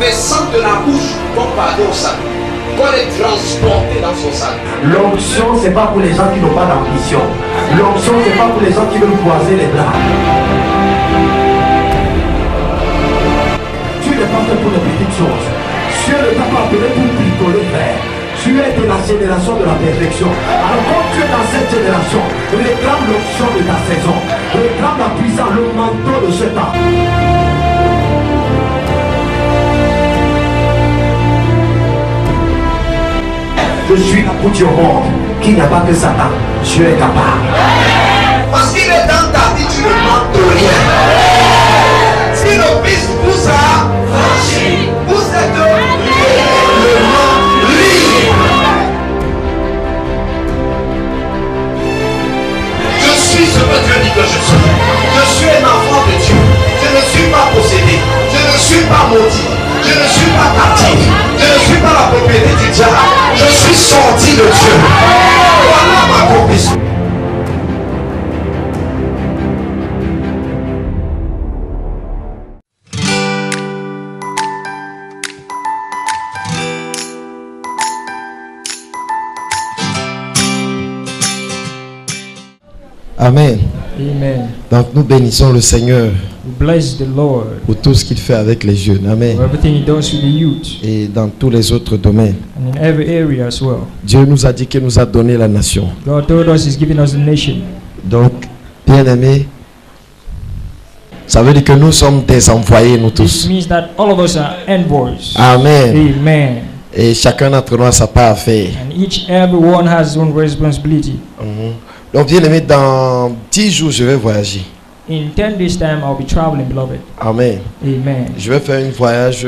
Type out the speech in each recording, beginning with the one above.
effervescence de la bouche vont parler au salut. Qu'on les transporter dans son salut. L'onction, c'est pas pour les gens qui n'ont pas d'ambition. L'onction, c'est pas pour les gens qui veulent croiser les bras. Tu n'es pas fait pour les petites choses. Dieu ne t'a pas appelé pour picoler vert. Tu es de la génération de la perfection. Alors quand tu es dans cette génération, réclame l'onction de ta saison. Réclame la puissance, le manteau de ce temps. Je suis là pour dire au monde qu'il n'y a pas que Satan. Dieu est capable. Parce qu'il est dans ta vie, tu ne manques de rien. Si le Fils vous a franchi, vous êtes réellement libre. Je suis ce que Dieu dit que je suis. Je suis un enfant de Dieu. Je ne suis pas possédé. Je ne suis pas maudit. Je ne suis pas captif. Je ne suis pas la propriété du diable. Je suis sorti de Dieu. Voilà ma conviction. Amen. Amen. Donc nous bénissons le Seigneur We bless the Lord pour tout ce qu'il fait avec les jeunes. Amen. for everything He does with the youth Et dans tous les autres domaines. and in every area as well. Dieu nous a dit qu'il nous a donné la nation. God told us He's giving us the nation. Donc, bien aimés, ça veut dire que nous sommes des envoyés, nous This tous. means that all of us are envoys. Amen. Amen. Et chacun d'entre nous a sa part à faire. And everyone has his own responsibility. Donc, bien aimés, dans 10 jours, je vais voyager. In 10 days' time, I'll be traveling, beloved. Amen. Amen. Je vais faire un voyage,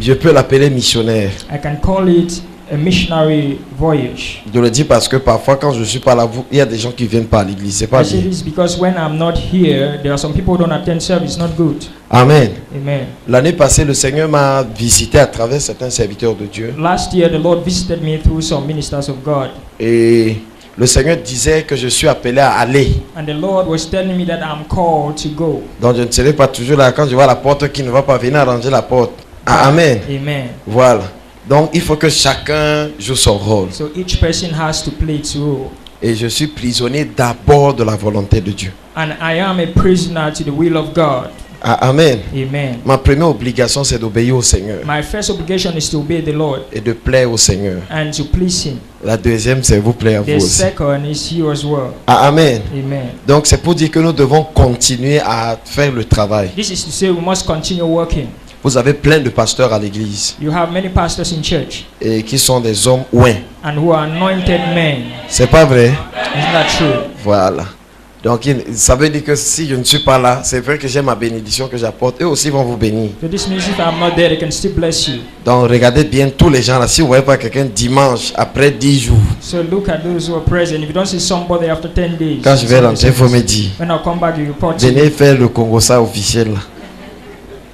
je peux l'appeler missionnaire. I can call it a missionary voyage. Je le dis parce que parfois, quand je ne suis pas là, il y a des gens qui viennent pas à l'église. C'est pas I say bien. this because when I'm not here, there are some people who don't attend service. Not good. Amen. Amen. L'année passée, le Seigneur m'a visité à travers certains serviteurs de Dieu. Last year, the Lord visited me through some ministers of God. Et le Seigneur disait que je suis appelé à aller. And the Lord was telling me that I'm called to go. Donc je ne serai pas toujours là quand je vois la porte qui ne va pas venir arranger la porte. Ah, amen. Amen. Voilà. Donc il faut que chacun joue son rôle. So each person has to play its role. Et je suis prisonnier d'abord de la volonté de Dieu. And I am a prisoner to the will of God. Ah, amen. Amen. Ma première obligation, c'est d'obéir au Seigneur My first obligation is to obey the Lord et de plaire au Seigneur. and to please Him. La deuxième, c'est vous plaire à vous The aussi. second is you as well. Ah, amen. Amen. Donc c'est pour dire que nous devons continuer à faire le travail. This is to say we must continue working. Vous avez plein de pasteurs à l'église You have many pastors in church et qui sont des hommes ouins. and who are anointed men. C'est pas vrai? Isn't that true? Voilà. Donc ça veut dire que si je ne suis pas là, c'est vrai que j'ai ma bénédiction que j'apporte. Eux aussi vont vous bénir. So this means if I'm not there, they can still bless you. Donc regardez bien tous les gens là. Si vous ne voyez pas quelqu'un dimanche après 10 jours, So look at those who are present. If you don't see somebody after 10 days, quand je vais rentrer, il faut me dire, when I come back, you report to me. venez faire le Congossa officiel là.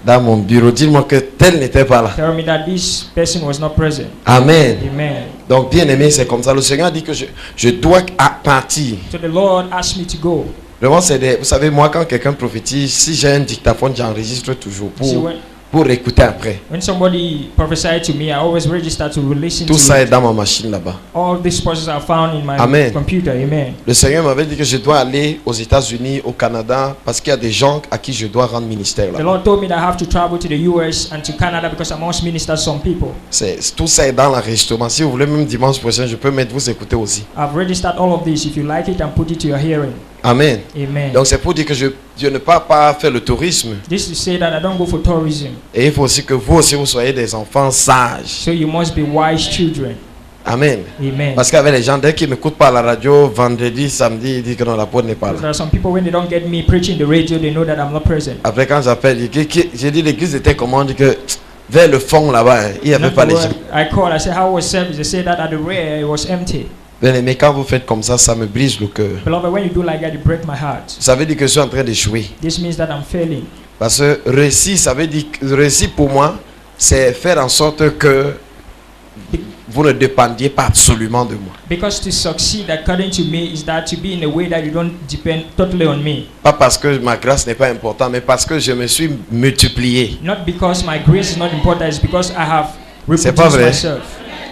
Dans mon bureau, dites-moi que tel n'était pas là. Tell me that this person was not present. Amen. Amen. Donc bien aimé, c'est comme ça. Le Seigneur dit que je dois partir. So the Lord asked me to go. Vraiment, vous savez, moi quand quelqu'un prophétise, si j'ai un dictaphone, j'enregistre toujours So pour écouter après. when somebody prophesied to me, I always register to listen Tout to ça est it. dans ma machine là-bas. All these processes are found in my Amen. computer. Amen. Le Seigneur m'avait dit que je dois aller aux États-Unis, au Canada, parce qu'il y a des gens à qui je dois rendre ministère The là. Lord told me that I have to travel to the US and to Canada because I must minister to some people. Tout ça est dans l'enregistrement. Si vous voulez, même dimanche prochain, je peux mettre vous écouter aussi. I've registered all of this. If you like it, and put it to your hearing. Amen. Amen. Donc c'est pour dire que je ne pars pas faire le tourisme. This is to say that I don't go for tourism. Et il faut aussi que vous aussi, vous soyez des enfants sages. So you must be wise children. Amen. Amen. Parce qu'avec les gens, dès qu'ils ne m'écoutent pas à la radio, vendredi, samedi, ils disent que non, la porte n'est pas Because there là. are some people when they don't get me preaching the radio, they know that I'm not present. Après, quand j'appelle, j'ai dit l'église était comment? On dit que vers le fond là-bas, il n'y avait pas les gens. I call, I say, how was service? They say that at the rear it was empty. Mais quand vous faites comme ça me brise le cœur. Beloved, when you do like that, you break my heart. Ça veut dire que je suis en train d'échouer. This means that I'm failing. Parce que réussir, ça veut dire réussir pour moi, c'est faire en sorte que vous ne dépendiez pas absolument de moi. Because to succeed according to me is that to be in a way that you don't depend totally on me. Pas parce que ma grâce n'est pas importante, mais parce que je me suis multiplié. Not because my grace is not important, it's because I have C'est pas reproduced vrai. myself.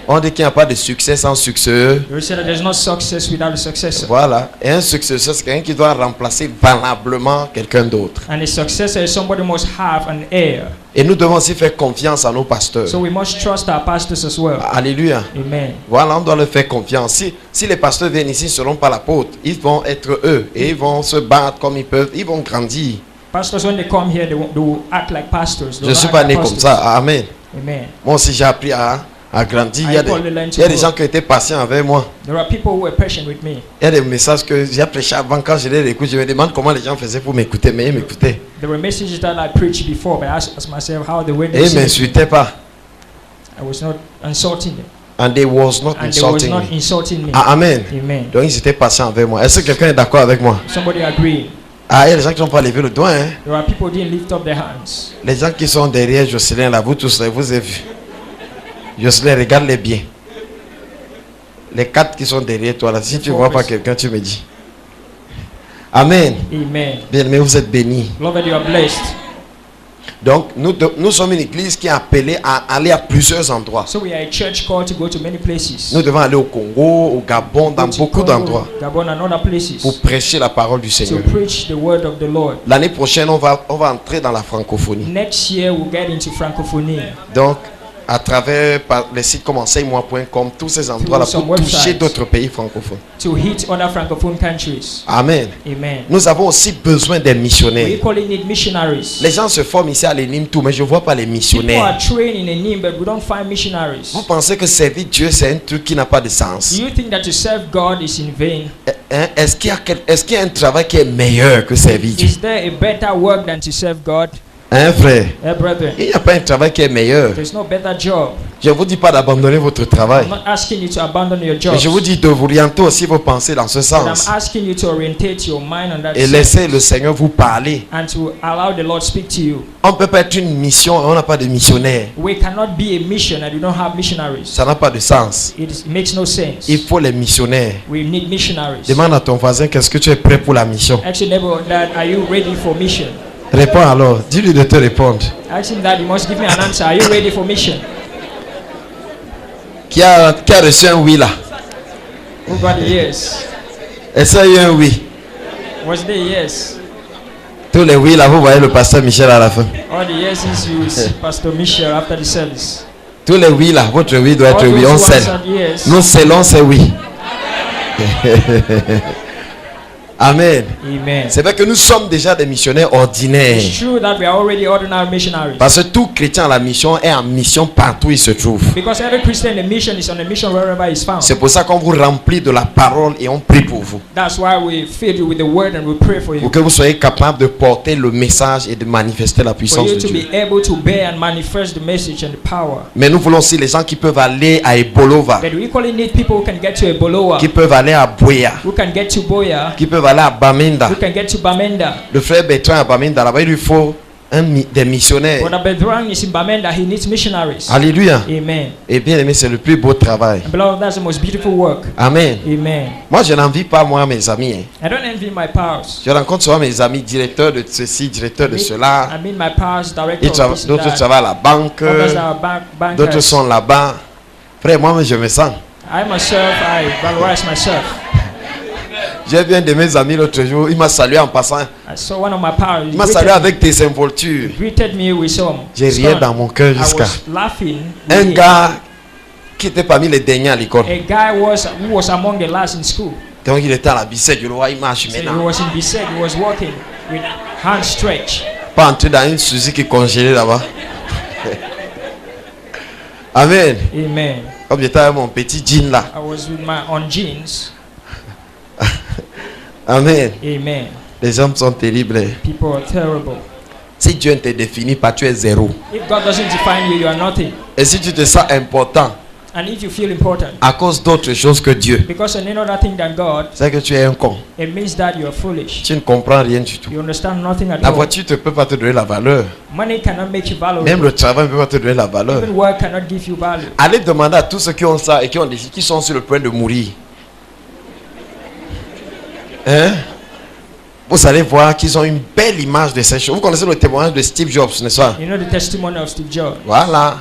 On dit qu'il n'y a pas de succès sans successeur. You say that there's no success without a successor. Voilà. Et un successeur, c'est quelqu'un qui doit remplacer valablement quelqu'un d'autre. And a successor is somebody who must have an heir. Et nous devons aussi faire confiance à nos pasteurs. So we must trust our pastors as well. Alléluia. Amen. Voilà, on doit leur faire confiance. Si les pasteurs viennent ici, ils ne seront pas l'apôtre. Ils vont être eux. Et ils vont se battre comme ils peuvent. Ils vont grandir. Pastors, when they come here, they will act like pastors. Je ne suis pas né comme ça. Amen. Amen. Moi aussi, j'ai appris à grandir. Il y a des gens qui étaient patients avec moi. There are people who were patient with me. Il y a des messages que j'ai prêché avant. Quand je les écoute, je me demande comment les gens faisaient pour m'écouter. Mais ils m'écoutaient. There were messages that I preached before, but I asked myself how they were. Et ils ne m'insultaient pas. I was not insulting them. And they was not And they was insulting not me. insulting me. Ah, amen. Amen. Donc ils étaient patients avec moi. Est-ce que quelqu'un est d'accord avec moi? Somebody agreed. Ah, il y a des gens qui n'ont pas levé le doigt. Hein? There are people who didn't lift up their hands. Les gens qui sont derrière Jocelyn, là, vous tous, là, vous avez vu. Jocelyn, regarde-les bien. Les 4 qui sont derrière toi, là, si tu ne vois pas quelqu'un, tu me dis. Amen. Amen. Bien, mais vous êtes bénis. Beloved, you are blessed. Donc, nous sommes une église qui est appelée à aller à plusieurs endroits. So we are a church called to go to many places. Nous devons aller au Congo, au Gabon, dans Go to beaucoup Congo, d'endroits Gabon and other places. pour prêcher la parole du To Seigneur. preach the word of the Lord. L'année prochaine, on va entrer dans la francophonie. Next year we'll get into francophonie. Donc, à travers les sites comme enseigne-moi.com, tous ces endroits-là, Through pour some toucher websites. d'autres pays francophones. To hit other francophone countries. Amen. Amen. Nous avons aussi besoin des We missionnaires. equally need missionaries. Les gens se forment ici à l'ENIM tout, mais je ne vois pas les People are missionnaires. trained in a name, but we don't find missionaries. Vous pensez que servir Dieu, c'est un truc qui n'a pas de sens? Do you think that to serve God is in vain? Hein? Est-ce qu'il y a un travail qui est meilleur que servir Dieu? Is there a better work than to serve God? Hein, frère? Eh, brethren, Il n'y a pas un travail qui est meilleur. there's no better job. Je ne vous dis pas d'abandonner votre travail. I'm not asking you to abandon your job. Mais je vous dis de vous orienter aussi vos pensées dans ce But I'm sens. asking you to orientate your mind on that Et sense laissez le Seigneur vous parler. and to allow the Lord speak to you. On ne peut pas être une mission et on n'a pas de missionnaire. We cannot be a mission and we don't have missionaries. Ça n'a pas de sens. It makes no sense. Il faut les missionnaires. We need missionaries. Demande à ton voisin, qu'est-ce que tu es prêt pour la mission? Ask your neighbor that, are you ready for mission? Réponds alors. Dis-lui de te répondre. Ask him that, you must give me an answer. Are you ready for mission? Qui a reçu un oui là? Who got a yes? Est-ce qu'il y a un oui? Was there a yes? Tous les oui là, vous voyez le pasteur Michel à la fin. All the yeses you see Pastor Michel after the service. Tous les oui là, votre oui doit être All oui. those On who scelle. answered yes. Nous scellons ces oui. Amen. Amen. C'est vrai que nous sommes déjà des missionnaires ordinaires. It's true that we are already ordinary missionaries. Parce que tout chrétien à la mission est en mission partout où il se trouve. Because every Christian in the mission is on a mission wherever he's found. C'est pour ça qu'on vous remplit de la parole et on prie pour vous. That's why we fill you with the word and we pray for you. Pour que vous soyez capable de porter le message et de manifester la For puissance you de to Dieu. be able to bear and manifest the message and the power. Mais nous voulons aussi les gens qui peuvent aller à Ebolova, But we equally need people who can get to Eboloa, qui peuvent aller à Boya, who can get to Boya, qui peuvent aller à Bamenda. who can get to Bamenda. Le frère Bertrand à Bamenda, là-bas, il lui faut des missionnaires. Brother Bedran is in Bamenda, he needs missionaries. Alléluia. Amen. Et bien aimé, c'est le plus beau travail. And beloved, that's the most beautiful work. Amen. Amen. Moi, je n'envie pas, moi, mes amis. Hein. I don't envy my pals. Je rencontre souvent mes amis, directeurs de ceci, directeurs de cela. I mean my pals, director of this and D'autres that. travaillent à la banque. Others are bankers. D'autres sont là-bas. Frère, moi, je me sens. I myself, I valorize myself. J'ai vu un de mes amis l'autre jour, il m'a salué en passant. I saw one of my pals. Il m'a salué avec des involtures. Greeted me with some. J'ai rien stun. dans mon cœur I jusqu'à. was laughing. Un with him. gars qui était parmi les derniers à l'école. A guy who was among the last in school. Donc il était à la bicette, je le vois, il marche So he maintenant. was in Bisset, he was walking with hands stretched. Pas entré dans une Suzuki congelée là-bas. Amen. Amen. Comme j'étais avec mon petit jean là. I was with my on jeans. Amen. Amen. Les hommes sont terribles. People are terrible. Si Dieu ne te définit pas, tu es zéro. If God doesn't define you, you are nothing. Et si tu te sens important, And if you feel important à cause d'autre chose que Dieu, because of any other thing than God, c'est que tu es un con. it means that you are foolish. Tu ne comprends rien du tout. You understand nothing at La all. voiture ne peut pas te donner la valeur. Money cannot make you valuable. Même le travail ne peut pas te donner la valeur. Even work cannot give you value. Allez demander à tous ceux qui ont ça et qui sont sur le point de mourir. Hein? Vous allez voir qu'ils ont une belle image de ces choses. Vous connaissez le témoignage de Steve Jobs, n'est-ce pas? You know the testimony of Steve Jobs. Voilà.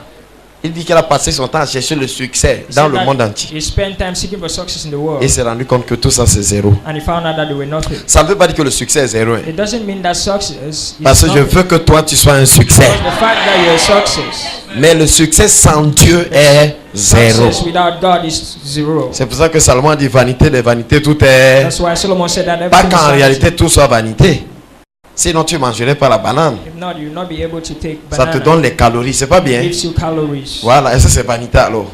Il dit qu'il a passé son temps à chercher le succès He dans said le that monde entier. He spent time seeking for success in the world. Et il s'est rendu compte que tout ça c'est zéro. And he found out that they were nothing. Ça ne veut pas dire que le succès est zéro. Hein. It doesn't mean that success is Parce que je nothing. veux que toi tu sois un succès. Because the fact that you're a success. Mais le succès sans Dieu est zéro. Success without God is zero. C'est pour ça que Salomon a dit vanité des vanités, tout est. That's why Solomon said that Pas everything qu'en is vanity. réalité tout soit vanité. Sinon tu mangerais pas la banane. If not, you'll not be able to take Ça banana. te donne les calories, c'est pas It bien. gives you calories. Voilà, et ça c'est vanité alors.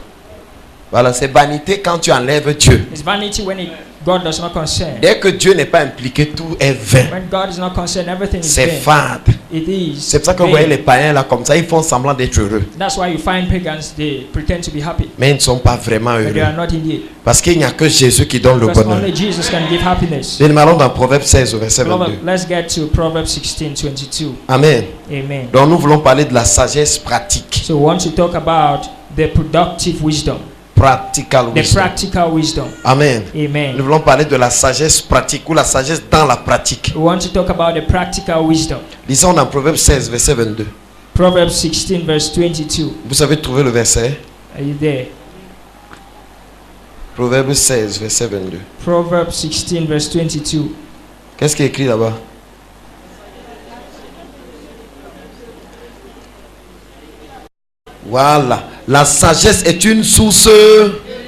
Voilà, c'est vanité quand tu enlèves Dieu. It's vanity when God does not concern. Dès que Dieu n'est pas impliqué, tout est vain. When God is not concerned, everything is C'est vain. fade. It is. C'est pour ça que vous vain. voyez les païens là comme ça, ils font semblant d'être heureux. That's why you find pagans, they pretend to be happy, Mais ils ne sont pas vraiment but they heureux. are not indeed. Parce qu'il n'y a que Jésus qui donne le Because bonheur. only Jesus can give happiness. Et nous allons dans Proverbe 16 au verset 22. Let's get to Proverbs 16:22. Amen. Amen. Donc nous voulons parler de la sagesse pratique. So we want to talk about the productive wisdom, Practical the wisdom. practical wisdom. Amen. Nous Amen. voulons parler de la sagesse pratique ou la sagesse dans la pratique. We want to talk about the practical wisdom. Lisons dans Proverbe 16 verset 22. Proverbs 16 verse 22. Vous savez trouver le verset? Are you there? Proverbe 16 verset 22. Proverbs 16 verse 22. Qu'est-ce qui est écrit là-bas? Voilà. La sagesse est une source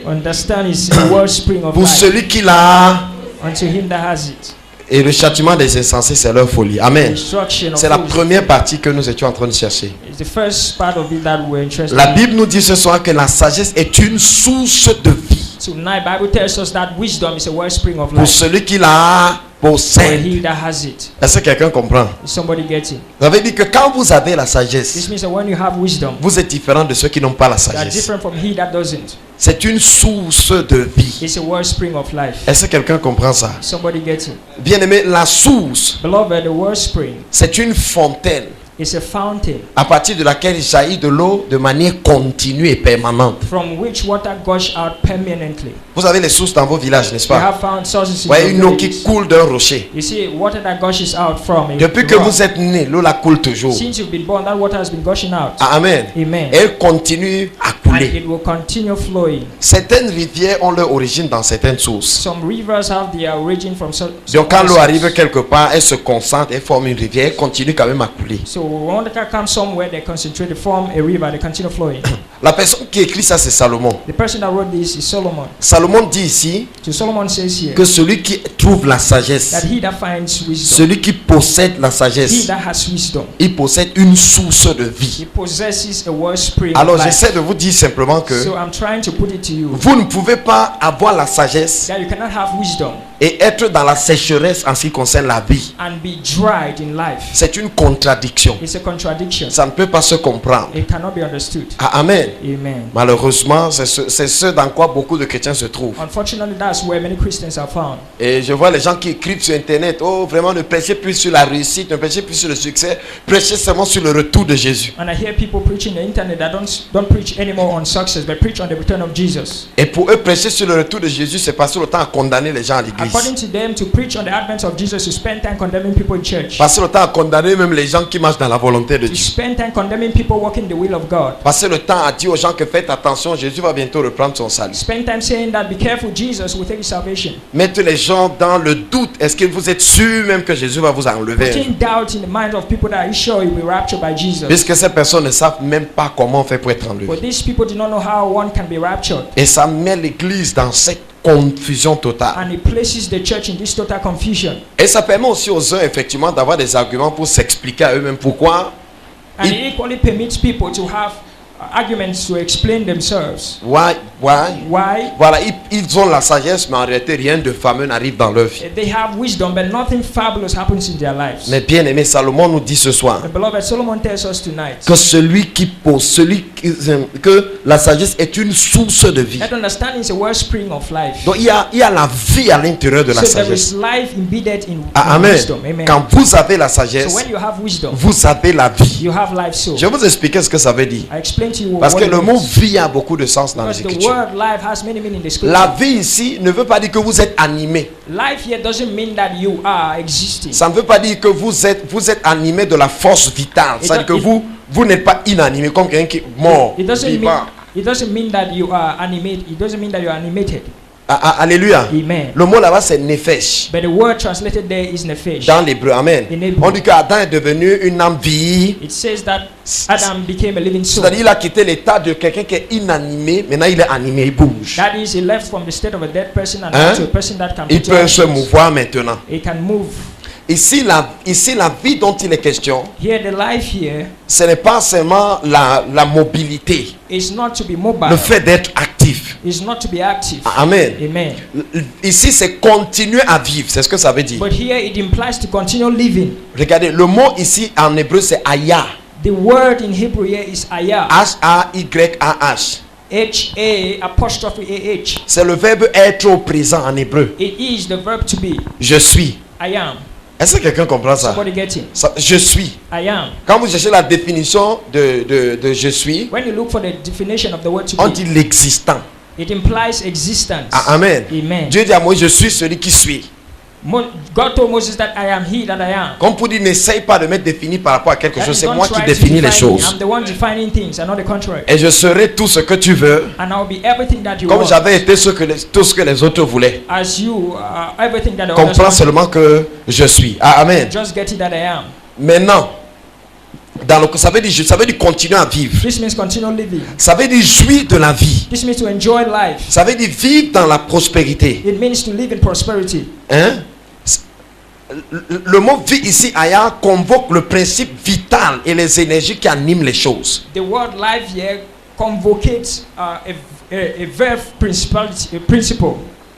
Understand is a wellspring of pour life celui qui l'a. unto him that has it. Et le châtiment des insensés, c'est leur folie. Amen. Instruction of C'est la fools. première partie que nous étions en train de chercher. It's the first part of it that we're interested La in. Bible nous dit ce soir que la sagesse est une source de vie Tonight, Bible tells us that wisdom is a wellspring of pour life celui qui la for possède. he that has it. Est-ce que quelqu'un comprend? Is somebody getting? Ça veut dire que quand vous avez la This sagesse, means that when you have wisdom, vous êtes différent de ceux qui n'ont pas la you are sagesse. different from he that doesn't. C'est une source de vie. It's a wellspring of life. Est-ce que quelqu'un comprend ça? Is somebody getting? Bien-aimé, la source, Beloved, the wellspring c'est une fontaine is a fountain à partir de laquelle jaillit de l'eau de manière continue et permanente. from which water gush out permanently. Vous avez les sources dans vos villages, n'est-ce You pas? have found sources Vous voyez in une your eau qui villages. coule d'un rocher. You see, water that gushes out from a Depuis que rock. vous êtes né, l'eau la coule toujours. Since you've been born, that water has been gushing out. Amen. Amen. Elle continue à And couler. it will continue flowing. Certaines rivières ont leur origine dans certaines sources. Some rivers have their origin from some Donc quand l'eau sources. arrive quelque part, elle se concentre, elle forme une rivière, elle continue quand même à couler. So when water comes somewhere, they concentrate, they form a river, they continue flowing. La personne qui écrit ça, c'est Salomon. The person that wrote this is Solomon. Salomon dit ici So Solomon says here que celui qui trouve la that sagesse, he that finds wisdom, celui qui possède la he sagesse, that has wisdom, il possède une source de he vie. possesses a wellspring Alors of life. j'essaie de vous dire simplement que So I'm trying to put it to you vous ne pouvez pas avoir la sagesse that you cannot have wisdom et être dans la sécheresse en ce qui concerne la vie. and be dried in life. C'est une contradiction. It's a contradiction. Ça ne peut pas se comprendre. It cannot be understood. Ah, amen. Amen. Malheureusement, c'est ce dans quoi beaucoup de chrétiens se trouvent. Unfortunately, that's where many Christians are found. Et je vois les gens qui écrivent sur Internet, oh vraiment ne prêchez plus sur la réussite, ne prêchez plus sur le succès, prêchez seulement sur le retour de Jésus. And I hear people preaching on the internet that don't preach anymore on success, but preach on the return of Jesus. Et pour eux, prêcher sur le retour de Jésus, c'est passer le temps à condamner les gens à l'église. According to them, to preach on the advent of Jesus, to spend time condemning people in church. Passer le temps à condamner même les gens qui marchent dans la volonté de To Dieu. spend time condemning people walking the will of God. Passer le temps à dire aux gens que faites attention, Jésus va bientôt reprendre son salut. Spend time saying that be careful, Jesus will take your salvation. Mettre les gens dans le doute. Est-ce que vous êtes sûr même que Jésus va vous enlever? Putting doubt in the mind of people that are sure you'll be raptured by Jesus. Puisque ces personnes ne savent même pas comment on fait pour être enlevé. But these people do not know how one can be raptured. Et ça met l'église dans cette confusion totale. And it places the church in this total confusion. Et ça permet aussi aux uns effectivement d'avoir des arguments pour s'expliquer à eux-mêmes pourquoi. And it equally permits people to have arguments to explain themselves. Why? Why? Voilà, ils ont la sagesse, mais en réalité rien de fameux n'arrive dans leur vie. They have wisdom, but nothing fabulous happens in their lives. Mais bien aimé, Salomon nous dit ce soir The beloved Solomon tells us tonight que celui qui que la sagesse est une source de vie. That understanding is a wellspring of life. Donc il y a la vie à l'intérieur de la So there is sagesse. life embedded in Amen. wisdom. Amen. Quand vous avez la So sagesse, when you have wisdom, vous avez la vie. you have life. So Je vais vous expliquer ce que ça veut dire. I explain to you Parce what que it le mot means. vie a beaucoup de sens dans les Because the Écritures. word life has many meanings in the scripture. La vie ici ne veut pas dire que vous êtes animé. Life here doesn't mean that you are existing. Ça ne veut pas dire que vous êtes animé de la force vitale. C'est-à-dire que vous n'êtes pas inanimé comme quelqu'un qui est mort, It doesn't vivant. mean that you are animated. It doesn't mean that you are animated. Alléluia. Amen. Le mot là-bas c'est nefesh. But the word translated there is nephesh. Dans l'hébreu, amen. In Hebrew. On dit qu'Adam est devenu une âme vie. It says that Adam became a living soul. C'est-à-dire qu'il a quitté l'état de quelqu'un qui est inanimé. Maintenant il est animé, il bouge. That is, he left from the state of a dead person and Hein? to a person that can Il put peut se actions. mouvoir maintenant. He can move. Ici la vie dont il est question, Here, the life here ce n'est pas seulement la mobilité, is not to be mobile. le fait d'être actif. Is not to be active. Amen. Amen. Ici c'est continuer à vivre, c'est ce que ça veut dire. But here it implies to continue living. Regardez, le mot ici en hébreu c'est aya. The word in Hebrew here is ayah. H-A-Y-A-H. H-A apostrophe A-H. C'est le verbe être au présent en hébreu. It is the verb to be. Je suis. I am. Est-ce que quelqu'un comprend ça? Somebody get it. Je suis. I am. Quand vous cherchez la définition de je suis, When you look for the definition of the word to on be, dit l'existant. it implies existence. Amen. Amen. Dieu dit à moi, je suis celui qui suis. God told Moses that I am he that I am. Comme pour dire, n'essaye pas de me définir par rapport à quelque That chose. is, C'est don't moi qui try to définis les define me. choses. I'm the one defining things and not the contrary. Et je serai tout ce que tu veux, And I'll be everything that you comme want. j'avais été tout ce que les autres voulaient. As you everything that the others Comprends want. seulement que je suis. Amen. Just get it that I am. Maintenant, ça veut dire continuer à vivre. This means continue living. Ça veut dire jouir de la vie. This means to enjoy life. Ça veut dire vivre dans la prospérité. It means to live in prosperity. Hein? Le mot vie ici, Aya, convoque le principe vital et les énergies qui animent les choses. The word life here convocates a verb principle.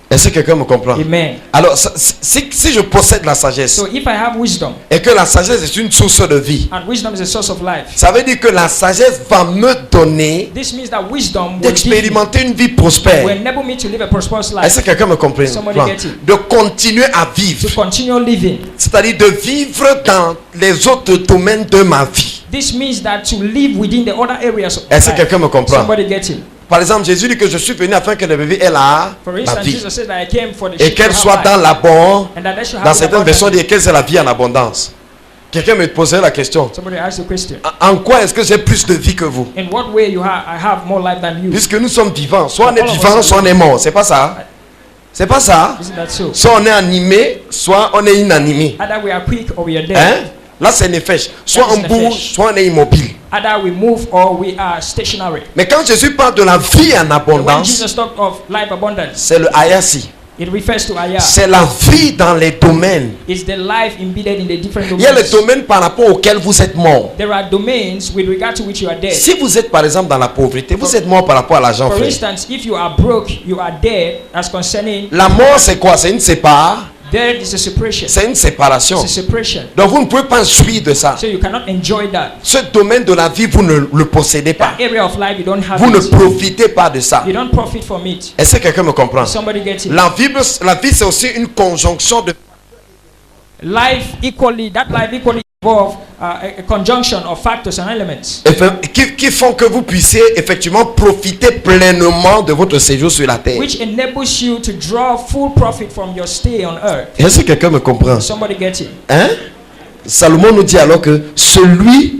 Est-ce que quelqu'un me comprend? Amen. Alors, si je possède la sagesse So if I have wisdom, et que la sagesse est une source de vie, and wisdom is a source of life, ça veut dire que la sagesse va me donner this means that wisdom will d'expérimenter une vie prospère. enable me to live a prosperous Est-ce life, que quelqu'un me comprend? Somebody get it. De continuer à vivre, to continue living. c'est-à-dire de vivre dans les autres domaines de ma vie. This means that to live within the other areas of Est-ce que life. quelqu'un me comprend? Somebody get it. Par exemple, Jésus dit que je suis venu afin que le bébé ait la For instance, vie. Jesus said that I came for the Et sheep to qu'elle have soit life, dans l'abondance. and that they should have Dans it certaines versions, abundantly. il dit quelle est la vie en abondance. Quelqu'un me posait la question. Somebody asked the question. En quoi est-ce que j'ai plus de vie que vous? In what way I have more life than you? Puisque nous sommes vivants. Soit on est All of us vivant, are soit on est mort. C'est pas ça? C'est pas ça? Isn't that so? Soit on est animé, soit on est inanimé. Either we are quick or we are dead. Hein? Là, c'est nefesh. Soit That is on bouge, nefesh. soit on est immobile. Either we move or we are stationary. Mais quand Jésus parle de la vie en When abondance, Jesus talked of life abundance, c'est le ayasi. it refers to ayah. C'est la vie dans les domaines. It's the life embedded in the different Il y a les domains. domaines par rapport auxquels vous êtes mort. There are domains with regard to which you are dead. Si vous êtes par exemple dans la pauvreté, vous êtes mort par rapport à l'argent For fait. instance, if you are broke, you are dead as concerning La mort, c'est quoi? C'est une séparation. there is a separation. C'est une séparation. It's a separation. Donc vous ne pouvez pas jouir de ça. So you cannot enjoy that. Ce domaine de la vie, vous ne le possédez pas. That area of life you don't have Vous ne it. profitez pas de ça. You don't profit from it. Est-ce que quelqu'un me comprend? Somebody get it. La vie c'est aussi une conjonction de... Life equally involve a conjunction of factors and elements qui font que vous puissiez effectivement profiter pleinement de votre séjour sur la terre. which enables you to draw full profit from your stay on earth. Est-ce que quelqu'un me comprend? Somebody get it. Hein? Salomon nous dit alors que celui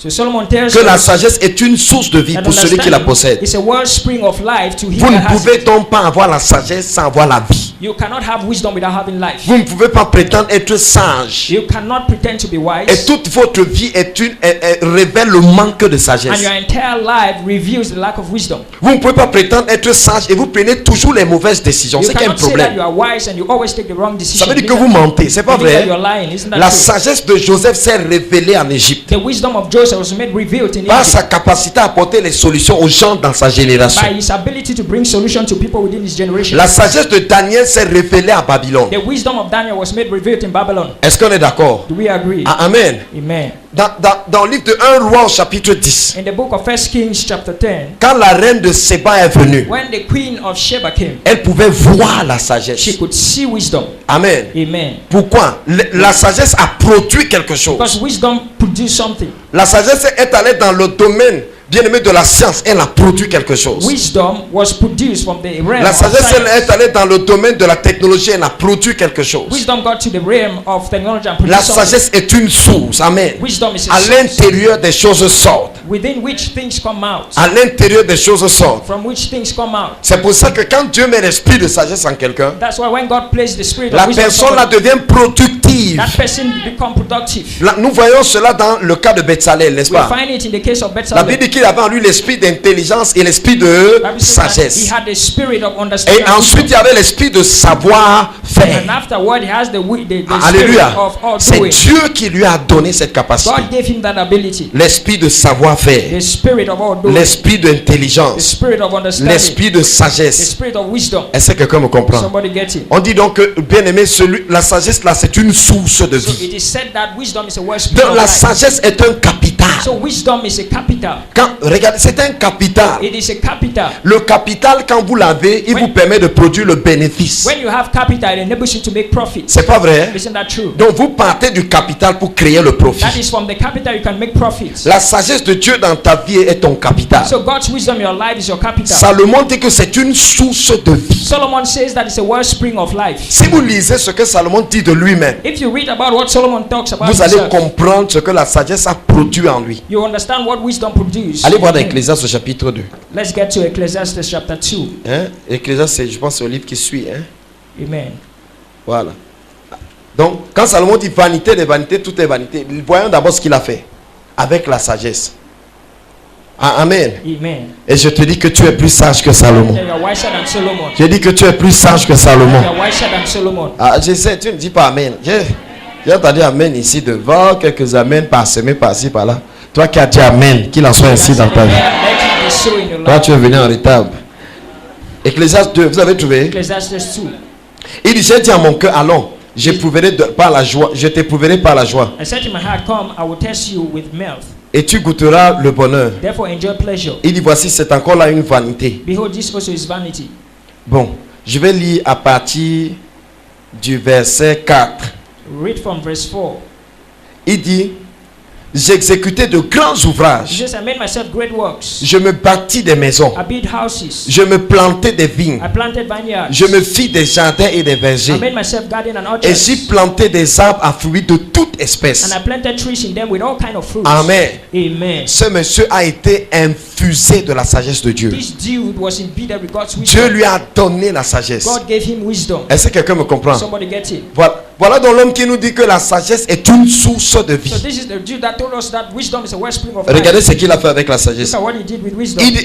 So Solomon tells que la us sagesse est une source de vie that pour celui qui la understanding possède. is a wellspring of life to him Vous ne that has pouvez it. donc pas avoir la sagesse sans avoir la vie. You cannot have wisdom without having life. Vous ne pouvez pas prétendre être sage. You cannot pretend to be Et wise. toute votre vie révèle le manque de And sagesse. your entire life reveals the lack of wisdom. Vous ne pouvez pas prétendre être sage et vous prenez toujours les mauvaises décisions. You C'est qu'il y a un cannot say that you problème. are wise and you always take the wrong decision. Ça veut dire que vous mentez. C'est pas It means that vrai. you're lying. Isn't that La true? sagesse de Joseph s'est révélée en Égypte The wisdom of Joseph was made revealed in par Egypt sa capacité à apporter les solutions aux gens dans sa génération. by his ability to bring solution to people within his generation. La sagesse de Daniel s'est révélée à Babylone. The wisdom of Daniel was made revealed in Babylon. Est-ce qu'on est d'accord? Do we agree? Amen. Amen. Dans le livre de 1 roi au chapitre 10, In the book of 1 Kings chapter 10, quand la reine de Séba est venue, when the queen of Sheba came, elle pouvait voir la she sagesse. could see wisdom. Amen. Amen. Pourquoi? La sagesse a produit quelque chose. Because wisdom produced something. La sagesse est allée dans le domaine, bien aimé, de la science. Elle a produit quelque chose. Wisdom was produced from the realm La of sagesse elle est science. allée dans le domaine de la technologie. Elle a produit quelque chose. Wisdom got to the realm of technology and La produced something. sagesse est une source. Amen. Wisdom is a À source l'intérieur des choses sortent. within which things come out. À l'intérieur des choses sortent. From which things come out. C'est pour ça que quand Dieu met l'esprit de sagesse en quelqu'un, That's why when God placed the spirit la of wisdom, personne là devient productive. that person become productive. Là, nous voyons cela dans le cas de Betsalel, n'est-ce We pas? find it in the case of La Bezalel. Bible dit qu'il avait en lui l'esprit d'intelligence et l'esprit de Bible says that he sagesse. had the spirit of understanding. Et ensuite, il y avait l'esprit de savoir-faire. And afterward, he has the spirit Alléluia. of all C'est doing. Dieu qui lui a donné cette capacité. God gave him that ability. L'esprit de savoir-faire. The spirit of all doing. L'esprit The d'intelligence. spirit of understanding. L'esprit de The sagesse. spirit of wisdom. Est-ce que quelqu'un me comprend? Somebody get it. On dit donc que, bien aimé, la sagesse là, c'est une source de So vie. it is said that wisdom is a wellspring Donc of la life. sagesse est un capital. So wisdom is a capital. Quand, regardez, c'est un capital. It is a capital. Le capital, quand vous l'avez, il vous permet de produire le bénéfice. When you have capital, it enables you to make profits. C'est pas vrai? Isn't that true? Donc vous partez du capital pour créer le That profit. is from the capital you can make profits. La sagesse de Dieu dans ta vie est ton capital. So God's wisdom in your life is your capital. Salomon dit que c'est une source de vie. Solomon says that it's a wellspring of life. Si vous lisez ce que Salomon dit de lui-même, If you read about what Solomon talks about vous allez himself, comprendre ce que la sagesse a produit en lui. you understand what wisdom produces. Allez voir dans Ecclésiaste au chapitre 2. Let's get to Ecclesiastes chapter 2. Hein? Ecclésiaste, c'est, je pense, c'est le livre qui suit. Hein? Amen. Voilà. Donc, quand Salomon dit vanité des vanités, tout est vanité, voyons d'abord ce qu'il a fait avec la sagesse. Ah, amen. Amen. Et je te dis que tu es plus sage que Salomon. You are wiser than Solomon. Je dis que tu es plus sage que Salomon. You are wiser than Solomon. Ah, je sais, tu ne dis pas amen. J'ai entendu amen ici devant, quelques amen parsemés par-ci, par-là. Toi qui as dit amen, qu'il en soit ainsi dans ta vie. Let it be so in your Toi, life. tu es venu en retard. Ecclésiaste 2, vous avez trouvé? Ecclesiastes 2. Il dit, j'ai dit à mon cœur, allons, par la joie, je t'éprouverai par la joie. I said to my heart, come, I will test you with mirth. Et tu goûteras le bonheur. Therefore enjoy pleasure. Il dit, voici, c'est encore là une vanité. Behold, this also is vanity. Bon, je vais lire à partir du verset 4. Read from verse 4. Il dit, j'exécutais de grands He ouvrages. says, I made myself great works. Je me bâtis des maisons. I built houses. Je me plantais des vignes. I planted vineyards. Je me fis des jardins et des I vergers. made myself garden and Et j'y orchards. plantais des arbres à fruits de toute espèce. And I planted trees in them with all kind of fruits. Amen. Amen. Ce monsieur a été infusé de la sagesse de Dieu. This dude was imbued with God's Dieu wisdom. lui a donné la sagesse. God gave him wisdom. Est-ce que quelqu'un me comprend? Somebody get it. Voilà donc l'homme qui nous dit que la sagesse est une source de So vie. this is the dude that told us that wisdom is a wellspring of Regardez life. ce qu'il a fait avec la sagesse. Look at what he did with wisdom. Il dit,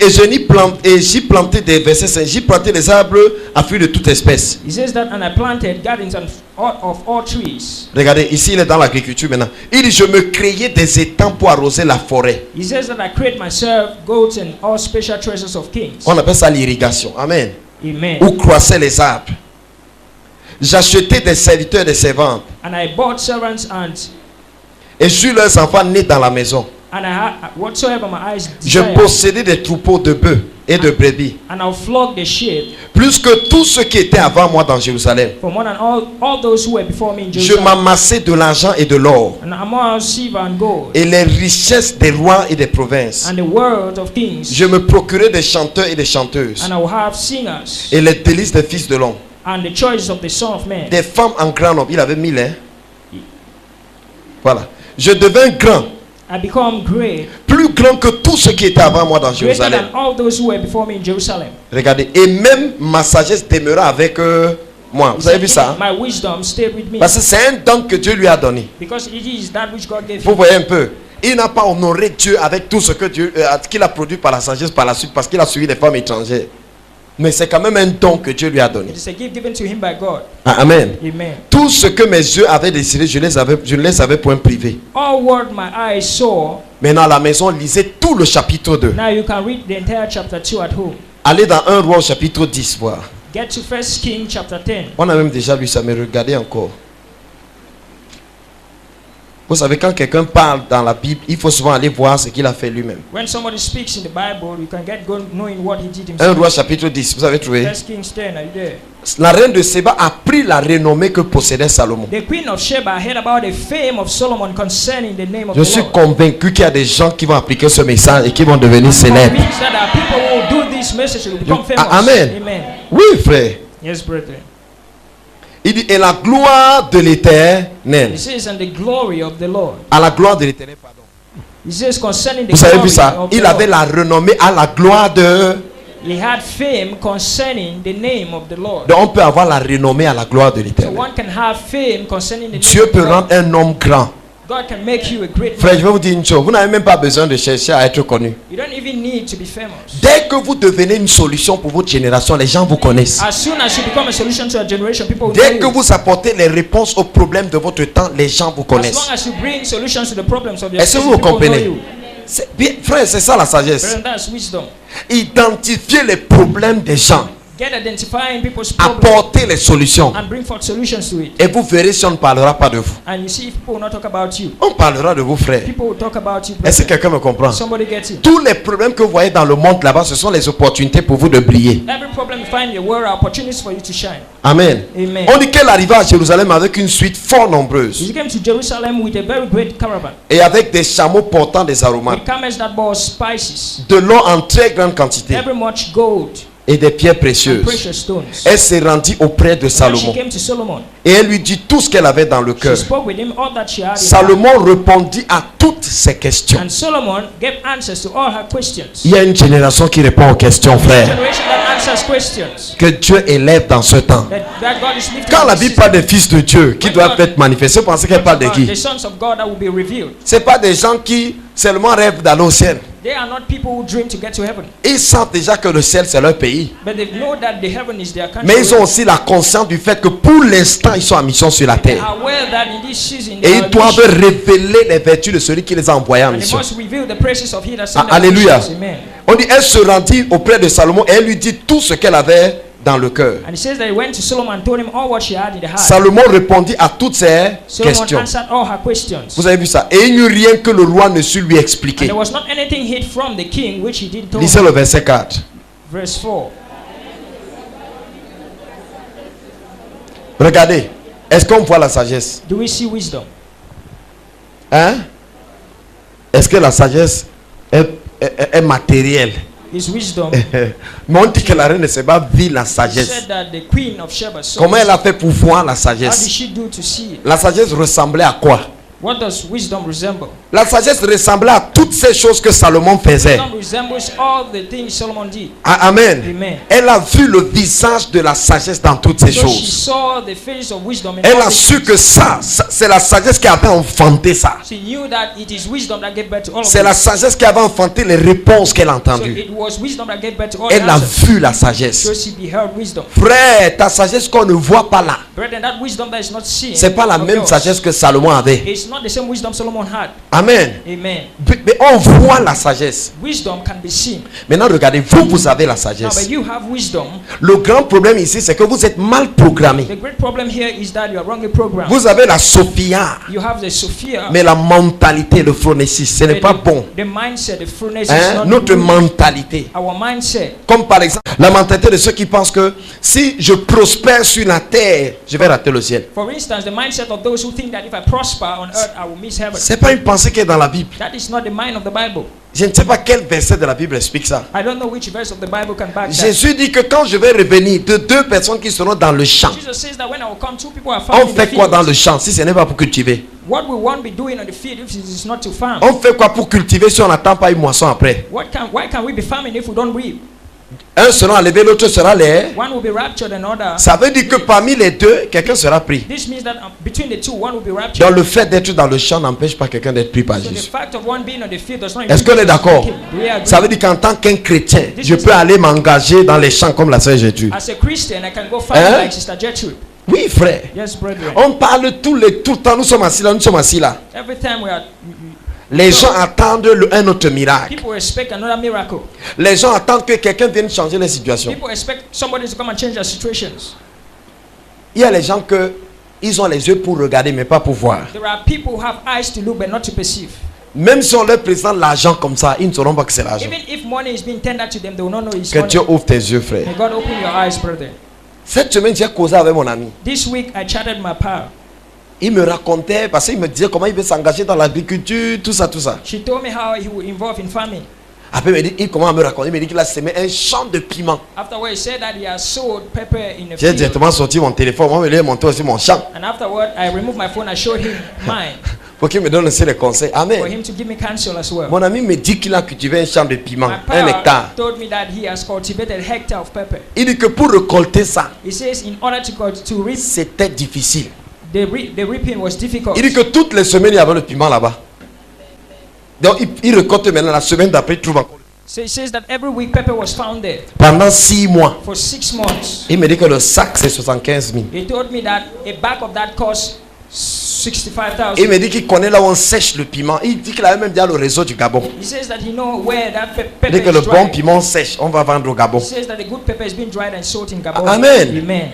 et j'y plantais des versets saints, j'y plantais des arbres à fruits de toute espèce. He says that, and I planted gardens of all trees. Regardez, ici il est dans l'agriculture maintenant. Il dit, je me créais des étangs pour arroser la forêt. He says that I create myself goats and all special treasures of kings. On appelle ça l'irrigation. Amen. Amen. Où croissaient les arbres. J'achetais des serviteurs et des servantes. And I bought servants Et j'eus leurs enfants nés dans la maison. and I had whatsoever my eyes Je desired. possédais des troupeaux de bœufs et de brebis. And I'll flog the sheep Plus que tous ceux qui étaient avant moi dans Jérusalem. for more than all those who were before me in Je Jerusalem. m'amassais de l'argent et de l'or. And among silver and gold. Et les richesses des rois et des provinces. And the world of kings. Je me procurais des chanteurs et des chanteuses. And I will have singers. Et les délices des fils de l'homme. And the choice of the Son of Man. Des femmes en grand nombre. Il avait 1000, hein. Voilà. Je devins grand. I become great. Plus grand que tous ceux qui étaient avant moi dans Greater Jérusalem. than all those who were before me in Jerusalem. Regardez. Et même ma sagesse demeura avec moi. Vous avez vu ça? My wisdom stayed with me. Parce que c'est un don que Dieu lui a donné. Because it is that which God gave Vous him. voyez un peu. Il n'a pas honoré Dieu avec tout ce que Dieu qu'il a produit par la sagesse par la suite parce qu'il a suivi des femmes étrangères. Mais c'est quand même un don que Dieu lui a donné. It is a gift given to him by God. Ah, amen. Amen. Tout ce que mes yeux avaient décidé, je ne les avais point privés. All what my eyes saw. Maintenant à la maison, lisez tout le chapitre 2. Now you can read the entire chapter 2 at home. Allez dans 1 roi au chapitre 10 voir. Get to 1 Kings chapter 10. On a même déjà lu ça, mais regardez encore. Vous savez, quand quelqu'un parle dans la Bible, il faut souvent aller voir ce qu'il a fait lui-même. When somebody speaks in the Bible, you can get go knowing what he did 1 himself. Roi chapitre 10, vous avez trouvé? 1 Kings 10, are you there? La reine de Séba a pris la renommée que possédait Salomon. The queen of Sheba heard about the fame of Solomon concerning the name of Je the suis Lord. convaincu qu'il y a des gens qui vont appliquer ce message et qui vont devenir célèbres. Means that there are people who will do this message will become famous. Amen. Amen. Oui, frère. Yes, brethren. Il dit, et la gloire de l'Éternel. He says, and the glory of the Lord. À la gloire de l'Éternel, pardon. He says concerning the Vous avez glory vu ça? of the Il avait Lord. la renommée à la gloire de... He had fame concerning the name of the Lord. Donc on peut avoir la renommée à la gloire de So l'Éternel. one can have fame concerning the Dieu name of peut the Lord. rendre un homme grand. God can make you a great Frère, man. je vais vous dire une chose. Vous n'avez même pas besoin de chercher à être connu. You don't even need to be famous. Dès que vous devenez une solution pour votre génération, les gens vous connaissent. As soon as you become a solution to a generation, people will Dès que know you. vous apportez les réponses aux problèmes de votre temps, les gens vous As connaissent. long as you bring solutions to the problems of your Est-ce que people vous know comprenez? you. Bien, frère, c'est ça la sagesse. And that's wisdom. Identifier les problèmes des gens, Get identifying people's problems apporter les solutions. and bring forth solutions to it. Et vous verrez si on ne parlera pas de vous. And you see, if people will not talk about you. On parlera de vous, frère. People will talk about you. Est-ce que brother. quelqu'un me comprend? Somebody gets it. Tous les problèmes que vous voyez dans le monde là-bas, ce sont les opportunités pour vous de briller. Every problem you find in the world are opportunities for you to shine. Amen. Amen. On dit qu'elle arriva à Jérusalem avec une suite fort nombreuse He came to Jerusalem with a very great caravan, et avec des chameaux portant des aromates, with camels that bore spices, de l'or en très grande quantité every much gold et des pierres and précieuses. precious stones. Elle s'est rendue auprès de When she Salomon came to Solomon, et elle lui dit tout ce qu'elle avait dans le she cœur. spoke with him all that she had in her. Salomon répondit à toutes ses questions. And Solomon gave answers to all her questions. Il y a une génération qui répond aux questions, frère. Generation that answers questions. Que Dieu élève dans ce temps. That God is lifting Quand up la the Bible system. parle des fils de Dieu qui doivent être manifestés, vous pensez qu'elle parle de The qui? sons of God that will be revealed. Ce pas des gens qui seulement rêvent d'aller au ciel. They are not people who dream to get to heaven, Ils sentent déjà que le ciel c'est leur pays. but they know that the heaven is their country. Mais ils ont aussi la conscience du fait que pour l'instant ils sont en mission sur la They terre. are aware that in this season Et they ils are doivent mission, révéler les vertus de celui qui les a envoyés en and they mission. must reveal the praises of He that sent them Alléluia. on missions. Amen. On dit elle se rendit auprès de Salomon et elle lui dit tout ce qu'elle avait dans le cœur. And it says that he went to Solomon and told him all what she had in the heart. Salomon répondit à toutes ces Solomon questions. answered all her questions. Vous avez vu ça? Et il n'y eut rien que le roi ne sut lui And expliquer. there was not anything hid from the king which he didn't tell Lisez him. le verset 4. Verse 4. Regardez. Est-ce qu'on voit la sagesse? Do we see wisdom? Hein? Est-ce que la sagesse est matérielle? Is wisdom. Mais on dit que la reine de Séba vit la He sagesse. said that the queen of Sheba saw Comment elle a wisdom. fait pour voir la How did sagesse? she do to see it? La sagesse ressemblait à quoi? What does wisdom resemble? La sagesse ressemblait à toutes ces choses que Salomon faisait. Wisdom resembles all the things Solomon did. Amen. Amen. Elle a vu le visage de la sagesse dans toutes ces So she choses. saw the face of wisdom in Elle all a these su things. que ça, c'est la sagesse qui avait enfanté ça. She knew that it is wisdom that gave birth to all of C'est la this. sagesse qui avait enfanté les réponses qu'elle a So entendues. it was wisdom that gave birth to all the Elle a answers. vu la sagesse. So she beheld wisdom. Frère, ta sagesse qu'on ne voit pas là, Brethren, that wisdom that is not seen. c'est pas la of même yours. sagesse que Salomon avait. It's not the same wisdom Solomon had. Amen. Amen. Mais on voit la sagesse. Wisdom can be seen. Maintenant, regardez, vous avez la Now, sagesse. but you have wisdom. Le grand problème ici, c'est que vous êtes mal programmé. The great problem here is that you are wrongly programmed. Vous avez la Sophia, You have the Sophia. mais la mentalité, le phronésis, ce n'est but pas the- bon. The mindset, the fullness is Hein? not Notre good. mentalité. Our mindset. Comme par exemple, la mentalité de ceux qui pensent que si je prospère sur la terre, je vais rater le ciel. For instance, the mindset of those who think that if I prosper on earth, I will miss heaven. C'est pas une pensée qui est dans la Bible. That is not the mind of the Bible. Je ne sais pas quel verset de la Bible explique ça. I don't know which verse of the Bible can back that. Jésus dit que quand je vais revenir de deux personnes qui seront dans le champ, Jesus says that when I will come, two people are found on in the fait quoi field. dans le champ si ce n'est pas pour cultiver? What will one be doing on the field if it is not to farm? On fait quoi pour cultiver si on n'attend pas une moisson après? Why can we be farming if we don't reap? Un sera enlevé, l'autre sera laid. One will be raptured and other. Ça veut dire que parmi les deux, quelqu'un sera pris. This means that between the two, one will be raptured. Donc le fait d'être dans le champ n'empêche pas quelqu'un d'être pris par So the Jésus. fact of one being on the field does not Est-ce qu'on est impede d'accord? us to take him. We agree. Ça veut dire qu'en tant qu'un chrétien, je peux aller m'engager dans les champs comme la sœur Jésus. As a Christian, I can go farm Hein? like Sister Gertrude. Oui, frère. Yes, brethren. On parle tout le temps, nous sommes assis là, nous sommes assis là. Every time we are, Les gens attendent un autre miracle. people expect another miracle. Les gens attendent que quelqu'un vienne changer les situations. People expect somebody to come and change their situations. Il y a les gens que Ils ont les yeux pour regarder, mais pas pour voir. There are people who have eyes to look but not to perceive. Même si on leur présente l'argent comme ça, ils ne sauront pas que c'est l'argent. Even if money is being tendered to them, they will not know it's Que money. Dieu ouvre tes yeux, frère. May God open your eyes, brother. Cette semaine, j'ai causé avec mon ami. This week I chatted my pal. Il me racontait, parce qu'il me disait comment il veut s'engager dans l'agriculture, tout ça, tout ça. She told me how he will involve in farming. Après, il commence à me raconter, il me dit qu'il a semé un champ de piment. Afterward, he said that he has sowed pepper in a J'ai field. directement sorti mon téléphone, moi, je lui ai montré aussi mon champ. And afterward, I removed my phone. I showed him mine Pour qu'il me donne aussi les conseils. for Amen. him to give me counsel as well. Mon ami me dit qu'il a cultivé un champ de piment, My 1 pal hectare. told me that he has cultivated a hectare of pepper. Il dit que pour récolter ça, He says in order to reap, c'était difficile. the reaping was difficult. Il dit que toutes les semaines, il y avait le piment là-bas. Donc, il récolte maintenant, la semaine d'après, il trouve encore. So he says that every week pepper was found there Pendant 6 mois. for 6 months. Il me dit que le sac, c'est 75 000. He told me that a bag of that cost Il 65,000. me dit qu'il connaît là où on sèche le piment. Il dit qu'il avait même déjà le réseau du Gabon. He says that he knows where that Il pepper dit que le is bon dried. piment sèche, on va vendre au Gabon. He says that the good pepper is being dried and sold in Gabon. Amen. Amen.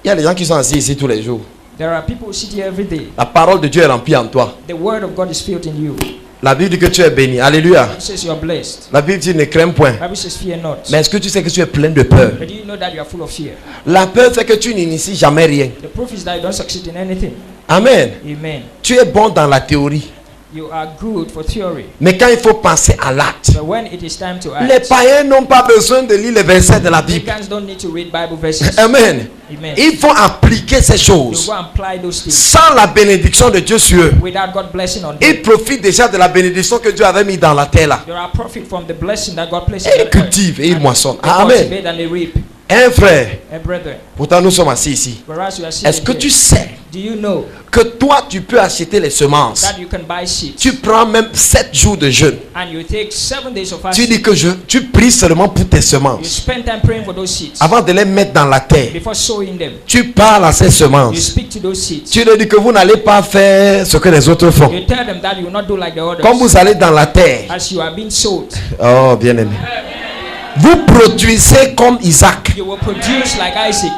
Il y a des gens qui sont assis ici tous les jours. There are people who sit here every day. La parole de Dieu est remplie en toi. The word of God is filled in you. La Bible dit que tu es béni. Alléluia. It says you are blessed. La Bible dit ne crains point. The Bible says fear not. Mais est-ce que tu sais que tu es plein de peur? But do you know that you are full of fear? La peur fait que tu n'inities jamais rien. The proof is that you don't succeed in anything. Amen. Amen. Tu es bon dans la théorie. You are good for theory. Mais quand il faut penser à l'acte, But when it is time to les act, païens n'ont pas besoin de lire les versets de la Bible. pagans don't need to read Bible verses. Amen. Amen. Ils vont appliquer ces You choses go and apply those things sans la bénédiction de Dieu sur eux. without God blessing on them. Ils profitent déjà de la bénédiction que Dieu avait mis dans la terre là. There are profit from the blessing that God placed Et in ils the earth. cultivent et ils moissonnent. They Amen. cultivate and they reap. Un frère, A brother, pourtant nous sommes assis ici. whereas you are Est-ce sitting que here, tu sais do you know que toi tu peux acheter les semences? that you can buy seeds Tu prends même 7 jours de jeûne. and you take 7 days of Tu fasting? dis que tu pries seulement pour tes You semences. spend time praying for those seeds Avant de les mettre dans la terre, before sowing them. tu parles à ces You semences. speak to those seeds. Tu leur dis que vous n'allez pas faire ce que les autres font. You tell them that you will not do like the others. Quand vous allez dans la terre, As you are being sowed, oh bien aimé, vous produisez comme Isaac. you will produce like Isaac.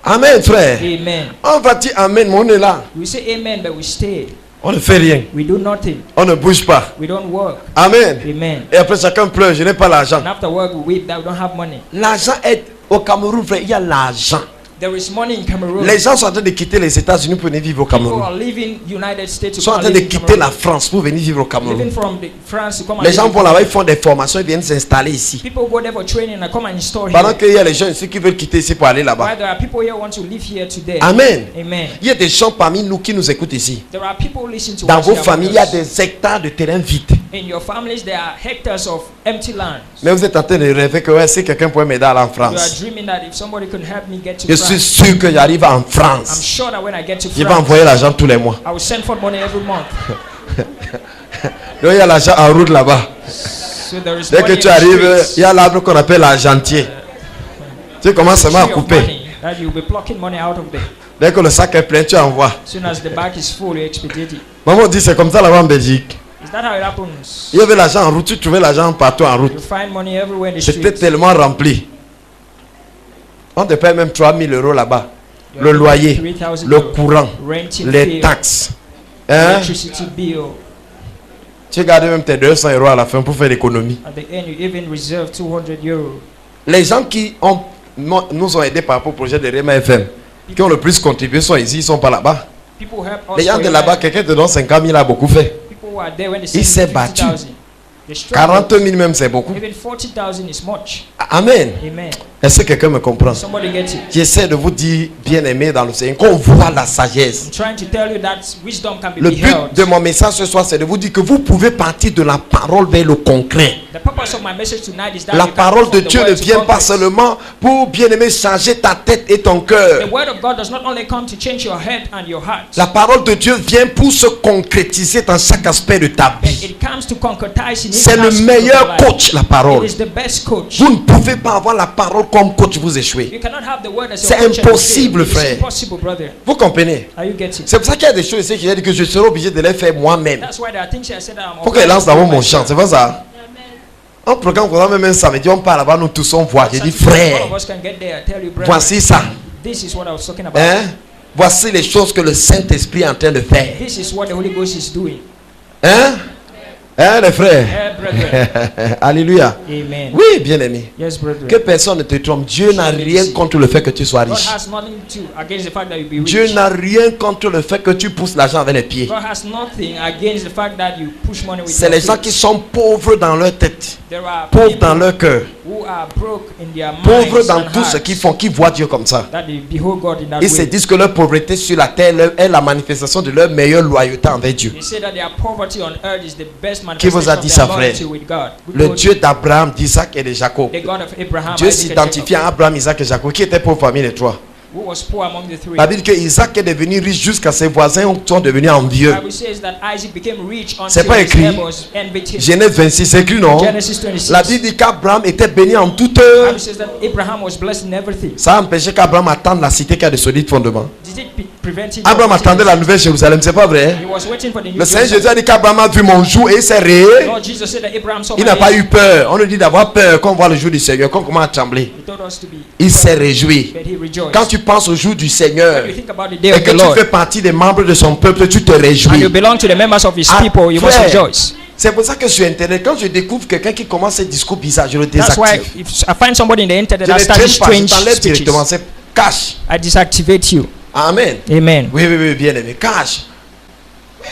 Amen frère. Amen. On va dire amen, mais on est là. We say amen, but we stay. On ne fait rien. We do nothing. On ne bouge pas. We don't work. Amen. Amen. Et après chacun pleure, je n'ai pas l'argent. And after work, we weep that we don't have money. L'argent est au Cameroun, frère, il y a l'argent. There is money in Cameroon. Les gens sont en train de quitter les États-Unis pour venir vivre au People Cameroun. are leaving United States Ils to sont en come train and de live in quitter la Cameroon. France pour venir vivre au Living Cameroun. from France to come and Les live gens in vont là-bas, ils Cameroon. font des formations, ils viennent s'installer ici. People go there for training and come and install Pendant here. qu'il y a les gens ici qui veulent quitter ici pour aller là-bas. While there are people here who want to live here today. Amen. Amen. Il y a des gens parmi nous qui nous écoutent ici. There are people who listen to Dans us vos here with familles, il y a us. des hectares de terrain vide. In your families, there are hectares of empty land. Mais vous êtes en train de rêver que ouais, si quelqu'un pourrait m'aider à aller en You are France. dreaming that if somebody could help me get to Je suis France, sûr que j'arrive en I'm France. sure that when I get to Je vais France, envoyer l'argent tous les mois. I will send for money every month. Donc il y a l'argent en route là-bas. So there is Dès money que in tu the arrives, streets. il y a l'arbre qu'on appelle l'argentier. Tu commences seulement à Tree of couper. money that you'll be plucking money out of there. Dès que le sac est plein, tu envoies. As soon as the bag is full, you expedite it. Maman dit c'est comme ça là-bas en Belgique. Is that how it happens? Il y avait l'argent en route, tu trouvais l'argent partout en route. You find money everywhere in the C'était streets. tellement rempli. On te paye même 3 000 euros là-bas. You Le are loyer, 3,000 le euros. courant, Renting les bill, taxes. Hein? electricity bill. Tu gardes même tes 200 euros à la fin pour faire l'économie. At the end, you even reserve 200 euros. Les gens qui nous ont aidés par rapport au projet de Rema FM, qui ont le plus contribué sont ici, ils ne sont pas là-bas. People help us. Les gens for de your là-bas, life. quelqu'un te donne 50 000 a beaucoup fait. People who are there when they Il s'est send battu. 50,000. They struggle. 40 000 même, c'est beaucoup. Even 40,000 is much. Amen. Amen. Est-ce que quelqu'un me comprend? Somebody gets it. J'essaie de vous dire, bien aimé dans le Seigneur, qu'on voit la sagesse. I'm trying to tell you that wisdom can be Le but beheld. de mon message ce soir, c'est de vous dire que vous pouvez partir de la parole vers le concret. The purpose of my message tonight is that La you can parole go de from the Dieu word ne to vient pas concrete. seulement pour, bien aimé, changer ta tête et ton The cœur. word of God does not only come to change your head and your heart, La parole de Dieu vient pour se concrétiser dans chaque aspect de ta but vie. it comes to concretize in each C'est le aspect of meilleur your life. coach, la It parole. is the best coach. Vous ne pouvez pas avoir la parole comme coach, vous échouez. You cannot have the word as your C'est coach and impossible, fail. It is frère. impossible, brother. Vous comprenez? Are you getting? C'est pour ça qu'il y a des choses ici qui j'ai dit que je serai obligé de les faire moi-même. That's why there are things I said that I'm Faut qu'elle lance d'abord mon chant, myself. c'est pas ça? Un programme qu'on a même un samedi, on parle là-bas, nous tous on voit. J'ai dit, All frère, of us can get there. I tell you, brother. voici ça. This is what I was talking about. Hein? Voici les choses que le Saint-Esprit est en train de faire. This is what the Holy Ghost is doing. Hein? Hein, les frères? Brethren. Alléluia. Amen. Oui, bien-aimé. Yes, brethren. Que personne ne te trompe. Dieu n'a rien contre le fait que tu sois God riche. has nothing to against the fact that you be rich. Dieu n'a rien contre le fait que tu pousses l'argent avec les pieds. God has nothing against the fact that you push money with C'est your les gens feet. qui sont pauvres dans leur tête, There are pauvres people dans leur cœur, who are broke in their pauvres minds dans and tout ce hearts, qu'ils font, qui voient Dieu comme ça. that they behold God in that Ils se way. disent que leur pauvreté sur la terre est la manifestation de leur meilleure loyauté envers Dieu. They say that their poverty on earth is the best Qui vous a manifestation dit of ça, their frère? loyalty with God. Who Le told Dieu d'Abraham, d'Isaac et de Jacob. the God of Abraham, Dieu Isaac, and s'identifie à Jacob, Abraham, Isaac et Jacob. Qui était pauvre parmi les trois? who was poor among the three. La Bible dit que Isaac est devenu riche jusqu'à ses voisins sont devenus envieux. The Bible says that Isaac became rich C'est until pas his écrit. neighbors envied him. Genèse 26, c'est écrit non? Genesis 26. La Bible dit qu'Abraham était béni en toute The heure. Bible says that Abraham was blessed in everything. Ça a empêché qu'Abraham attende la cité qui a de solides fondements. Did it prevent him? Abraham from attendait la waiting? nouvelle Jérusalem, c'est pas vrai? He was waiting for the new Le Seigneur Jésus Jerusalem. a dit qu'Abraham a vu mon jour et il s'est réé. Lord Jesus said that Abraham saw Il my n'a pas day. eu peur. On nous dit d'avoir peur quand on voit le jour du Seigneur, quand on commence à trembler. He told us to be Il s'est réjoui. but he rejoiced. Quand tu penses au jour du Seigneur When you think about the day et of que the tu Lord fais partie des membres de son peuple, tu te and you réjouis. belong to the members of his Ah, people, you must frère, rejoice. C'est pour ça que sur Internet, quand je découvre quelqu'un qui commence ses discours bizarres, je le That's why désactive. if I find somebody in the internet Je that ne starts traîne pas, je strange t'enlève speeches, directement, c'est cash. I deactivate you. Amen. Amen. Oui, oui, oui, bien aimé, cash.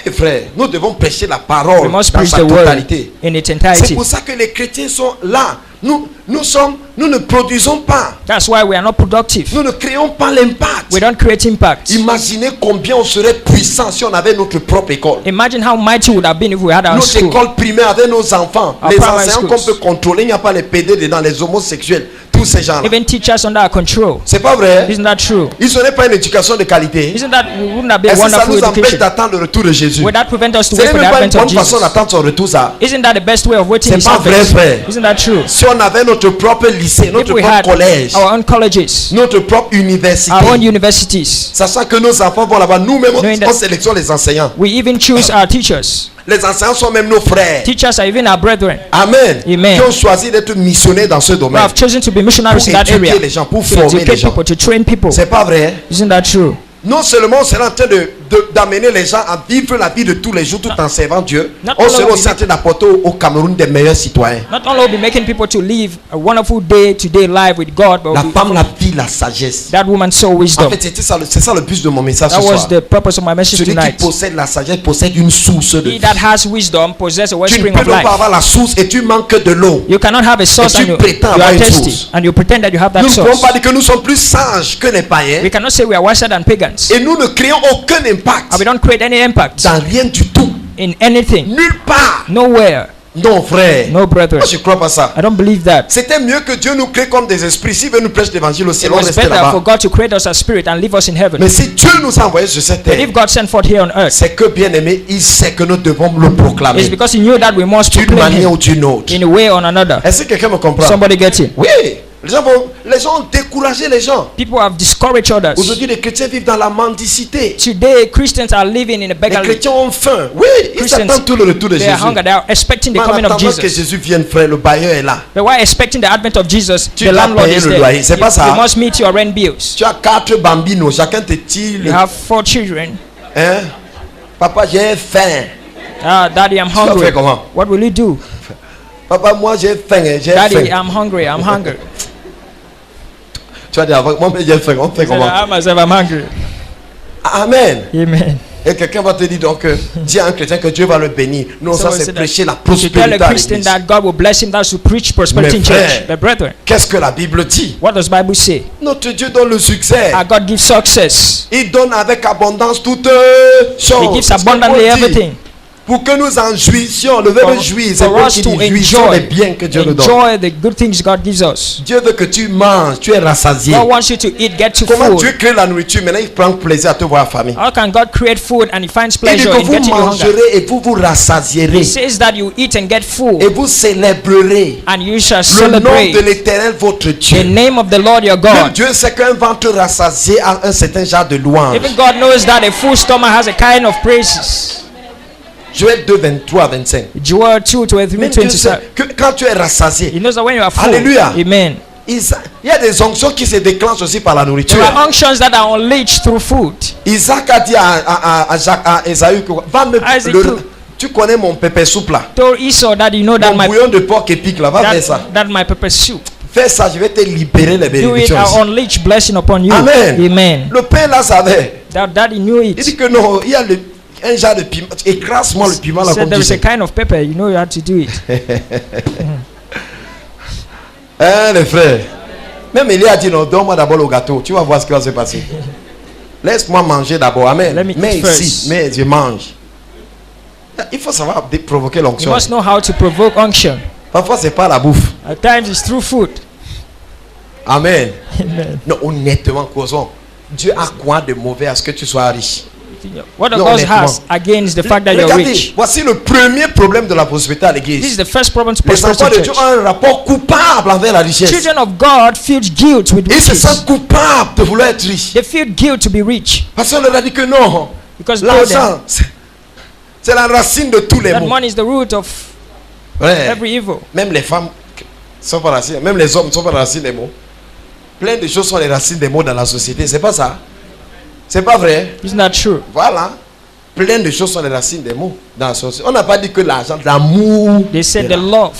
Oui, frère, nous devons prêcher la We parole must dans preach sa the word totalité. in its C'est entirety. pour ça que les chrétiens sont là. Nous ne produisons pas. That's why we are not productive. Nous ne créons pas l'impact. We don't create impact. Imaginez combien on serait puissant si on avait notre propre école. Imagine how mighty we would have been if we had our Notre school. école primaire avec nos enfants. Our Les primary enseignants qu'on schools. peut contrôler. Il n'y a pas les PD dedans, les homosexuels. Tous ces gens-là. Even teachers under our control. C'est pas vrai? Isn't that true? Ils n'auraient pas une éducation de qualité. Wouldn't that be a Est-ce que ça wonderful nous empêche education? d'attendre le retour de Jésus? Would that prevent us to C'est wait for the même pas une advent of bonne façon Jesus? d'attendre son retour, ça. Isn't that the best way of waiting C'est his pas vrai, advent? frère. Isn't that true? Si on avait notre propre lycée, If notre we propre had collège, our own colleges, notre propre université, our own universities, sachant que nos enfants vont là-bas, nous-mêmes Knowing that- on sélectionne les enseignants. we even choose our teachers. Les enseignants sont même nos frères. Teachers are even our brethren. Amen. Amen. Qui ont choisi d'être missionnaires dans ce We domaine. have chosen to be missionaries in Pour that area. éduquer les gens, pour To former les educate gens. people, to train people. C'est pas vrai? Isn't that true? Non seulement on sera en train d'amener les gens à vivre la vie de tous les jours tout en servant Dieu, Not on only sera will aussi we- en train d'apporter au Cameroun des meilleurs citoyens. Not only will be making people to live a wonderful day-to-day life with God, but La we'll be- femme, la vie, la sagesse. that woman saw En wisdom. fait, c'est ça le but de mon message That ce was soir. the purpose of my message Celui qui tonight. possède la sagesse possède une source de He vie. that has wisdom possesses a Tu ne wellspring peux of donc life. pas avoir la source et tu manques de l'eau. You cannot have a source Et tu and you prétends are avoir une thirsty source. and you pretend that you have that Nous ne pouvons source. pas dire que nous sommes plus sages que les païens We cannot say we are wiser than pagans. et nous ne créons aucun impact And we don't create any impact dans rien du tout. in anything. Nulle part. Nowhere. Non, frère. No, brethren. Moi, je ne crois pas ça. I don't believe that. C'était mieux que Dieu nous crée comme des esprits. S'il veut nous prêcher l'évangile au ciel, It on was reste better for là-bas. God to create us as spirit and leave us in heaven. Mais si Dieu nous a envoyés sur cette But terre, if God sent forth here on earth, c'est que bien aimé, il sait que nous devons le it's proclamer because He knew that we must d'une proclaim manière Him ou d'une autre. in a way or another. Est-ce que quelqu'un me comprend? Somebody get it? Oui. Les gens ont découragé les gens. People have discouraged others. Aujourd'hui, les chrétiens vivent dans la mendicité. Today, Christians are living in a Les beggarly. chrétiens ont faim. Oui, ils Christians, attendent tout le retour de They are Jésus. hungry. They are expecting the Mais en coming of attendant que Jesus. Jésus vienne, frère, le bailleur est là. But while expecting the advent of Jesus, Tu the dois landlord payer is le there. loyer. C'est pas ça. You must meet your rent bills. Tu as 4 bambinos, chacun te tire. You have 4 children. Hein? Papa, j'ai faim. Ah, Daddy, I'm vas hungry. faire comment? What will you do? Papa, moi j'ai faim. J'ai Daddy, faim. I'm hungry. I'm hungry. Tu vas dire, moi j'ai faim. On fait Say, comment? I myself, I'm hungry. Amen. Amen. Et quelqu'un va te dire donc, dis à un chrétien que Dieu va le bénir. Non, ça Someone c'est said that prêcher la To tell prospérité a à Christian l'église. that God will bless him, that's to preach prosperity in Mais church. frère, But brethren, Qu'est-ce que la Bible dit? what does Bible say? Notre Dieu donne le succès. Our God gives success. Il donne avec abondance toutes choses. He gives C'est ce que abundantly Paul dit. everything. Pour que nous en jouissions. Le verbe jouir, c'est For pour us qu'il to dit jouissons les enjoy, biens que Dieu nous donne. enjoy the good things God gives us. Dieu veut que tu manges, tu es rassasié. God wants you to eat, get to Comment food. Dieu crée la nourriture? Maintenant, il prend plaisir à te voir affamé. How can God create food and He finds Il dit pleasure que in vous getting you hunger? mangerez et vous vous rassasierez. He says that you eat and get full, Et vous célébrerez and you shall le nom celebrate de l'Éternel votre the Dieu. name of the Lord your Même God. Dieu sait qu'un ventre rassasié a un certain genre de louange. Even God knows that a full stomach has a kind of praises. Joël 2, 23, 25. Joel 2, 23, Même Dieu sait 27. que quand tu es rassasié, He knows that when you are full, Alléluia. Amen. il y a des onctions qui se déclenchent aussi par la nourriture. There are unctions that are unleashed through food. Isaac a dit à Esaü que va me Isaac le- too. tu connais mon pépé soupe là, Told Esau that you know that mon bouillon de porc épic là, va faire ça. that my pepper soup. Fais ça, je vais te libérer les Do it, bénédictions. I'll unleash blessing upon you. Amen. Amen. Le père là savait. That daddy knew Il it. dit que non, il y a un genre de piment. Écrase-moi le piment He là said comme there tu is a sais. kind of pepper, you know you have to do it. Hein les frères. Même Élie a dit non, donne-moi d'abord le gâteau. Tu vas voir ce qui va se passer. Laisse-moi manger d'abord. Amen. Let me eat Mais ici, first. mais je mange. Il faut savoir provoquer You l'onction. must know how to provoke unction. Parfois c'est pas la bouffe. At times it's through food. Amen. Amen. Non, honnêtement, causons. Dieu a quoi de mauvais à ce que tu sois riche? What No, God honnêtement. has against the fact that you're Regardez, rich. voici le premier problème de la prospérité à This is l'église. the first problem to Les prosperity enfants de in Dieu church. ont un rapport coupable envers la richesse. Children of God feel guilt with Ils se riches. sentent coupables de vouloir être riches. They feel guilt to be rich Parce qu'on leur a dit que non, because told them l'argent, c'est la racine de tous les that maux. money is the root of Ouais. every evil. Même les femmes sont pas racines, même les hommes sont pas racines des maux. Plein de choses sont les racines des maux dans la société. C'est pas ça. C'est pas vrai. Isn't that true? Voilà. Plein de choses sont les racines des maux dans la société. On n'a pas dit que l'argent, l'amour. They said de the love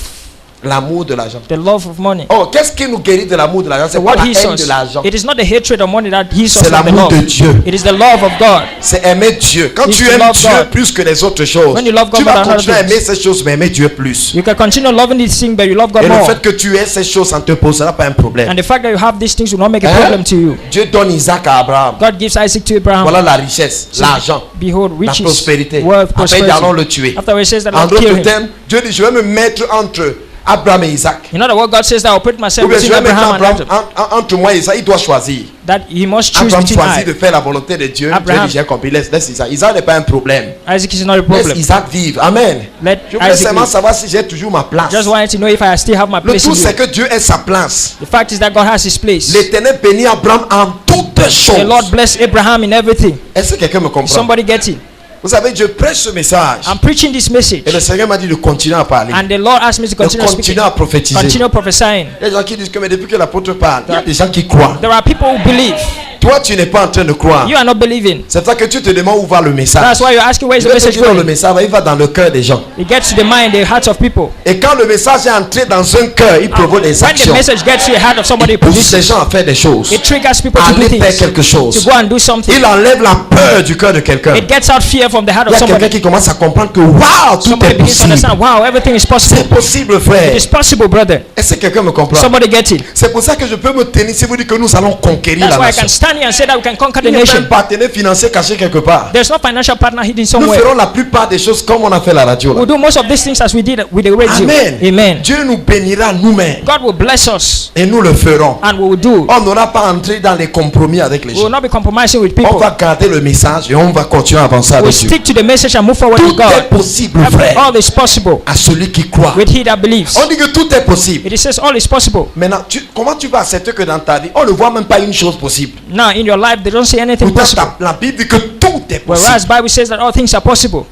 l'amour de l'argent. the love of money. Oh, qu'est-ce qui nous guérit de l'amour de l'argent? So C'est pas what la he haine de saws, l'argent. it is not the hatred of money that he saws C'est from the l'amour love. de Dieu. It is the love of God. C'est aimer Dieu. Quand It's tu to aimes love Dieu God. plus que les autres choses, When you love God tu more vas than other continuer à things. aimer ces choses, mais aimer Dieu plus. You can continue loving these things, but you love God Et le more. fait que tu aies ces choses, ça ne te posera pas un problème. And the fact that you have these things will not make a Hein? problem to you. Dieu donne Isaac à Abraham. God gives Isaac to Abraham. Voilà la richesse, l'argent, Behold, la riches, prospérité. wealth, Après, ils allons prosperity. le tuer. After he says that En I'll kill d'autres him. termes, Dieu dit, je vais me mettre entre Abraham et Isaac. In other words, God says that I'll put myself Ou bien je between vais mettre Abraham and Abraham, Isaac. entre moi et Isaac, il doit choisir. That he must choose Abraham between choisit de Isaac. faire la volonté de Dieu. Abraham. Dieu dit, j'ai compris, laisse Isaac. Isaac n'est pas un problème. Isaac is not a Laisse problem. Isaac vivre. Amen. Let Je voulais Isaac seulement live. savoir si j'ai toujours ma place. Just wanted to know if I still have my Le place tout, in c'est you. que Dieu ait sa place. The fact is that God has his place. L'Éternel bénit Abraham en toutes The Lord choses. bless Abraham in everything. Est-ce que quelqu'un me comprend? Somebody get it. Vous savez, je prêche ce message. I'm preaching this message. Et le Seigneur m'a dit de continuer à parler. And the Lord asked me to De continue speaking. continuer à prophétiser. Continue prophesying. Il y a des gens qui disent que mais depuis que l'apôtre parle, il y a des gens qui croient. There are people who believe. Toi, tu n'es pas en train de croire. You are not believing. C'est ça que tu te demandes où va le message. That's why you're asking where is Je the vais te message dire, le going. message, il va dans le cœur des gens. It gets to the mind, the hearts of people. Et quand le message est entré dans un cœur, il provoque des When the actions. message gets to the heart of somebody, Il it pousse les produces. gens à faire des choses. It triggers people to do Aller faire things. quelque chose. To go and do something. Il enlève la peur du cœur de quelqu'un. It gets out fear from the heart Il y of a quelqu'un somebody. qui commence à comprendre que waouh, tout Somebody est begins to possible. understand, wow, everything is C'est possible. possible, It frère. is possible, brother. Est-ce que quelqu'un me comprend? Somebody get it. C'est pour ça que je peux me tenir si vous dites que nous allons conquérir That's la why I can nation. stand here and say that we can conquer the Il n'y a pas un nation. partenaire financier caché quelque part. There's no financial partner hidden Nous somewhere. ferons la plupart des choses comme on a fait la radio. là. We'll do most of these things as we did with the radio. Amen. Amen. Dieu nous bénira nous-mêmes God will bless us et nous le ferons. and we will do. On n'aura pas entré dans les compromis avec les We will gens. not be compromising with On people. va garder le message et on va continuer à avancer We'll avec Dieu. stick to the message and move forward with Tout est God. possible, frère, All is possible à celui qui croit. with he that believes. On dit que tout est possible. It says all is possible. Maintenant, comment tu vas accepter que dans ta vie, on ne voit même pas une chose possible? Now in your life they don't say anything Pourtant, possible. la Bible dit que tout est Whereas possible. Bible says that all things are possible.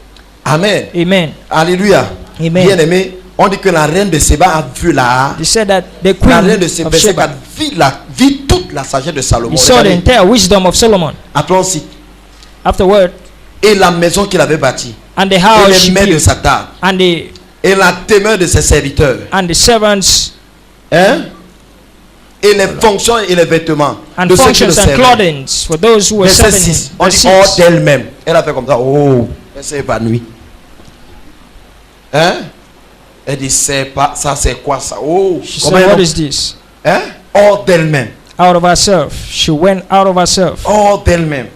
Amen. Amen. Alléluia. Amen. Bien aimé, on dit que la reine de Séba a vu They said that the la queen reine de of Séba Sheba, a vu toute la sagesse de Salomon. he saw the Regardez, entire wisdom of Solomon. après on cite, Afterward, et la maison qu'il avait bâtie, and the et house les she mains de built, sa table, and et la demeure de ses serviteurs, the servants hein? Et les fonctions et les vêtements and de ceux qui le functions and servaient. clothing for those who were Verset serving 6, him. on Verse dit hors 6. d'elle-même. Elle a fait comme ça, oh, elle s'est évanouie. Hein? Elle dit, c'est pas, ça c'est quoi ça? Oh, She comment said, elle- what is this? hein? Hors d'elle-même. Out of herself. She went out of herself. Hors d'elle-même.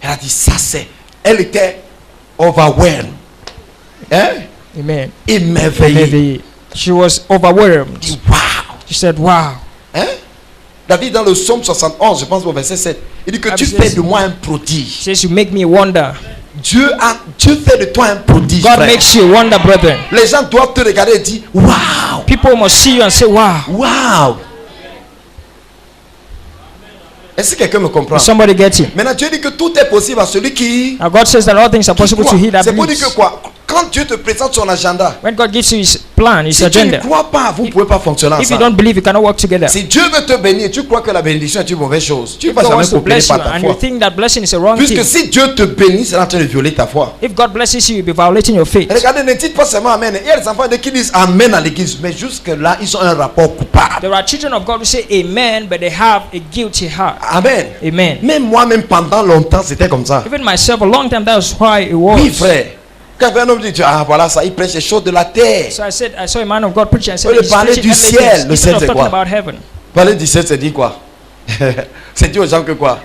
Elle a dit, ça c'est. Elle était overwhelmed. Hein? Amen. Émerveillée. She was overwhelmed. Elle dit, wow. She said, wow. Hein? David dans le psaume 71, je pense au verset 7, il dit que tu Bible fais says- de moi un prodige. She says, you make me wonder. Dieu fait de toi un prodige. God frère. makes you wonder, brother. Les gens doivent te regarder et dire, wow, People must see you and say, wow. wow. Est-ce que quelqu'un me comprend? Does somebody get it? Maintenant, Dieu dit que tout est possible à celui qui Now God says that all things are possible croit. to he that C'est pour dire que believes. quoi? Quand Dieu te présente son agenda, When God gives you His plan, His si tu ne agenda, crois pas, vous ne pouvez pas fonctionner if you ensemble. don't believe, you cannot work together. Si Dieu veut te bénir, tu crois que la bénédiction est une mauvaise chose. Tu ne If vas God jamais wants to coopérer bless you par ta and you foi. think that blessing is a wrong Puisque thing, si Dieu te bénit, c'est en train de violer ta foi. if God blesses you, you'll be violating your faith. Regardez, ne dites pas seulement Amen. Il y a des enfants qui disent Amen à l'église, mais jusque-là, ils ont un rapport coupable. There are children of God who say Amen, but they have a guilty heart. Amen. Amen. Même moi-même, pendant longtemps, c'était comme ça. Even myself, a long time, that was why it was. Oui, frère. Quand un homme dit, ah voilà ça, il prêche les choses de la terre. So I saw a man of God preaching. I said, Le he's parler preaching du earthly ciel, things le instead ciel, of c'est talking quoi? about heaven. Parler du ciel, c'est dit quoi? C'est dit aux gens que quoi?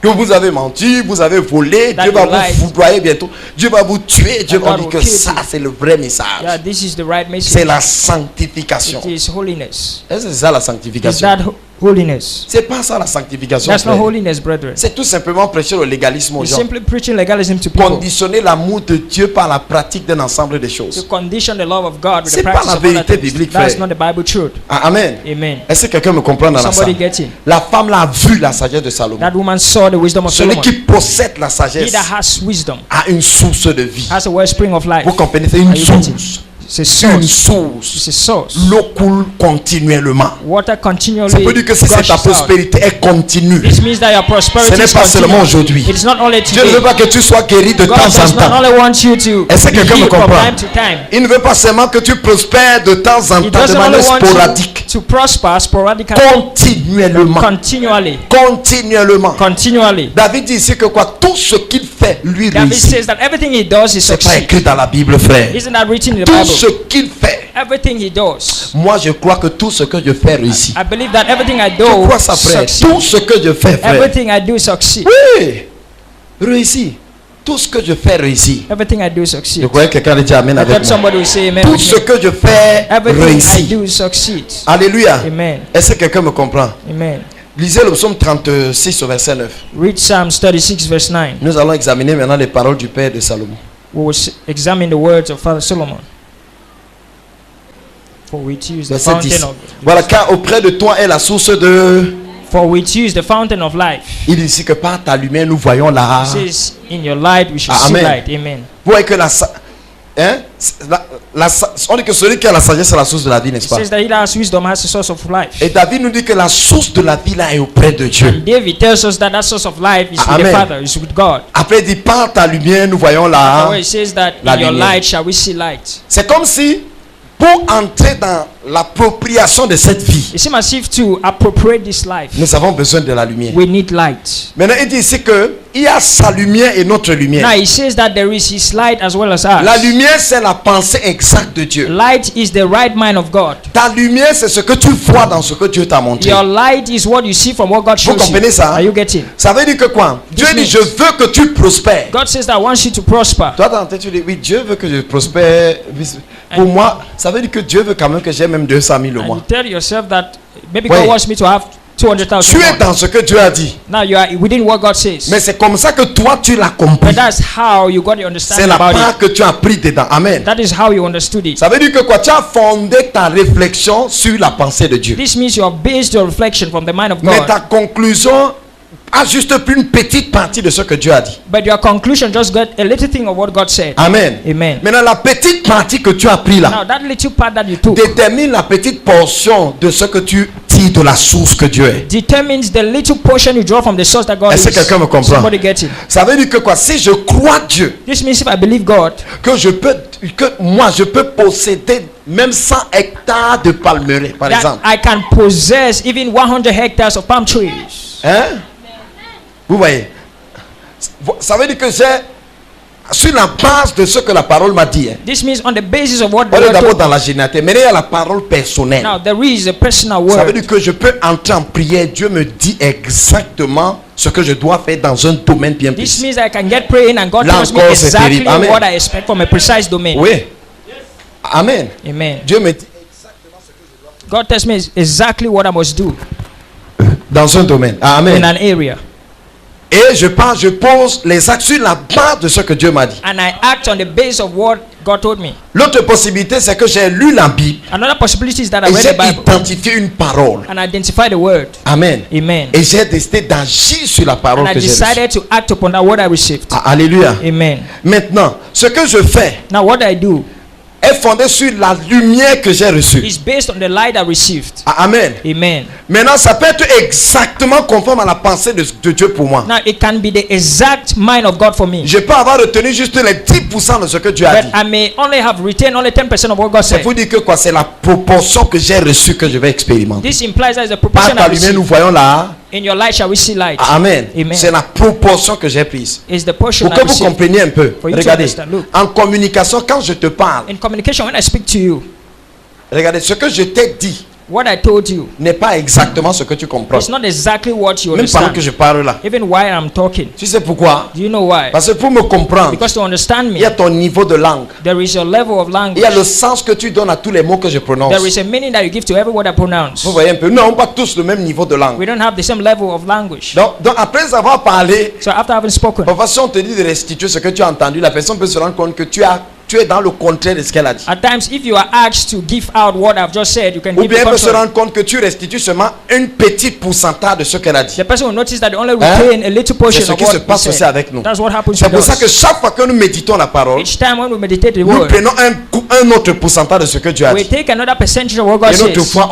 Que vous avez menti, vous avez volé, That Dieu va you lied. vous foudroyer bientôt, Dieu va vous tuer, Dieu That va God dire will que kill ça you. c'est le vrai message. Yeah, this is the right message. C'est la sanctification. It is holiness. Est-ce que c'est ça la Is sanctification? that holiness? C'est pas ça la sanctification. That's not frère. holiness, brethren. C'est tout simplement prêcher le légalisme aux It's gens. simply preaching legalism to people. Conditionner l'amour de Dieu par la pratique d'un ensemble de To choses. condition the love of God with C'est the pas practice la of other vérité things. biblique, That's frère. not the Bible truth. Ah, amen. Amen. Est-ce que quelqu'un me comprend dans la Somebody salle? get it. La femme là a vu la sagesse de Salomon. That woman saw the wisdom of Celui Solomon. qui possède la He sagesse that has wisdom a une source de vie. has a wellspring of life. Vous comprenez? C'est une Are you getting? source. It's a Une source. source. It's a source. L'eau coule continuellement. Water continually Ça veut dire que si c'est ta gushes out. prospérité est continue, This means that your prosperity ce n'est is pas seulement continual. aujourd'hui. It's not only Dieu ne today. veut pas que tu sois guéri de God temps does en not temps. only want you to Est-ce que be quelqu'un me healed from comprend? time to time. Il ne veut pas seulement que tu prospères de temps en He temps, de doesn't only manière want sporadique. you to prosper sporadically, Continuellement. continually, Continuellement. continually. David dit ici que quoi? Tout ce qu'il fait, lui David réussit. says that everything he does is C'est pas succeed. écrit dans la Bible, frère. Isn't that written in the Tout ce Bible? qu'il fait. Everything he does. Moi, je crois que tout ce que je fais réussit. I believe that everything I Tu do crois ça, frère? succeed. Tout ce que je fais, frère. Everything I do succeed. Oui, réussit. Tout ce que je fais réussit. Everything I do Je succeed. croyais que quelqu'un dit Amen I avec thought moi. somebody would say amen. Tout with ce me. que je fais Everything I réussit. do succeeds. Alléluia. Amen. Est-ce que quelqu'un me comprend? Amen. Lisez le psaume 36 au verset 9. Read Psalms 36 verse 9. Nous allons examiner maintenant les paroles du Père de Salomon. We will examine the words of Father Solomon. For which use the Verset 10. fountain of Voilà, car auprès de toi est la source de... for which use the fountain of life. Il dit ici que par ta lumière nous voyons la... It says in your light we should Ah, see amen. light. Amen. Vous voyez que on dit que celui qui a la sagesse c'est la source de la vie, n'est-ce It pas? says that he that has wisdom has the source of life. Et David nous dit que la source de la vie là est auprès de Dieu. And David tells us that that source of life is Ah, with the amen. Father, is with God. Après il dit par ta lumière nous voyons la... Where it says that La in your lumière. light shall we see light. C'est comme si pour entrer dans l'appropriation de cette vie, It seems as if to appropriate this life, nous avons besoin de la lumière. we need light. Maintenant il dit ici que il y a sa lumière et notre lumière. Now he says that there is his light as well as ours. La lumière c'est la pensée exacte de Dieu. Light is the right mind of God. Ta lumière c'est ce que tu vois dans ce que Dieu t'a montré. Your light is what you see from what God shows comprenez you. ça? Are you getting? Ça veut dire que quoi? Dieu dit means- je veux que tu prospères. God says that I want you to prosper. Toi dans ta tête tu dis oui Dieu veut que je prospère. Pour moi ça veut dire que Dieu veut quand même que j'ai même 200 000 au And mois. you tell yourself that maybe Ouais. God wants me to have 200,000. Tu es more. dans ce que Dieu a dit. Now you are within what God says. Mais c'est comme ça que toi tu l'as compris. But that's how you got the C'est understanding la about part it. que tu as pris dedans. Amen. That is how you understood it. Ça veut dire que quoi? Tu as fondé ta réflexion sur la pensée de Dieu. This means you have based your reflection from the mind of Mais God. ta conclusion a juste pris une petite partie de ce que Dieu a dit. But your conclusion just got a little thing of what God said. Amen. Amen. Maintenant la petite partie que tu as pris là Now that little part that you took détermine la petite portion de ce que tu tires de la source que Dieu est. determines the little portion you draw from the source that God Est-ce que is. quelqu'un me comprend? Somebody get it. Ça veut dire que quoi? Si je crois Dieu, This means if I believe God, que moi je peux posséder même 100 hectares de palmeraies par that exemple. I can possess even 100 hectares of palm trees. Hein? Vous voyez? Ça veut dire que j'ai sur la base de ce que la parole m'a dit. Hein. This means on the basis of what the On est word d'abord told. dans la généralité, mais il y a la parole personnelle. Now there is a personal Ça veut word. dire que je peux entrer en prière. Dieu me dit exactement ce que je dois faire dans un domaine bien This précis. means I can get praying and God Là tells me encore, c'est exactly terrible. Amen. what I expect from a precise domain. Oui. Amen. Amen. Dieu me dit God tells me exactly what I must do dans un domaine. in Amen. an area. Et je pose les actes sur la base de ce que Dieu m'a dit. And I act on the basis of what God told me. L'autre possibilité, c'est que j'ai lu la Bible Another possibility is that I et read j'ai the Bible identifié une parole. and identify the word. Amen. Amen. Et j'ai décidé d'agir sur la parole And I que j'ai reçue. decided to act upon that word I received. Ah, alléluia. Amen. Maintenant, ce que je fais Now what I do est fondé sur la lumière que j'ai reçue. is based on the light I received. Ah, amen. Amen. Maintenant, ça peut être exactement conforme à la pensée de Dieu pour moi. Now it can be the exact mind of God for me. Je peux avoir retenu juste les 10% de ce que Dieu a But dit. I may only have retained only 10% of what God C'est said. pour dire que quoi? C'est la proportion que j'ai reçue que je vais expérimenter. This implies that is the Par proportion ta I lumière, nous receive. voyons là. In your light shall we see light. Amen. Amen. C'est la proportion que j'ai prise. Is the portion Pour I que vous receive. compreniez un peu. For you to Regardez. understand. Look. En communication, quand je te parle, In communication, when I speak to you, regardez, ce que je t'ai dit what I told you n'est pas exactement ce que tu comprends. is not exactly what you Même pendant understand. que je parle là. Even while I'm talking. Tu sais pourquoi? Do you know why? Parce que pour me comprendre, Because to understand il me, y a ton niveau de langue. there is a level of Il language. y a le sens que tu donnes à tous les mots que je prononce. There is a meaning that you give to every word I pronounce. Vous voyez un peu? Nous n'avons pas tous le même niveau de langue. We don't have the same level of language. Donc après avoir parlé, So after having spoken, parfois si on te dit de restituer ce que tu as entendu, la personne peut se rendre compte que tu es dans le contraire de ce qu'elle a dit. at times if you are asked to give out what I've just said, you can Ou give bien the elle peut se contrary. rendre compte que tu restitues seulement une petite pourcentage de ce qu'elle a dit. The person will notice that they only retain a little portion C'est ce of qui what se he passe aussi said. avec nous. That's what happens C'est with pour ça que us. chaque fois que nous méditons la parole, Each time when we meditate the nous word, prenons un autre pourcentage de ce que Dieu a we dit. take another percentage of what God Et notre says, foi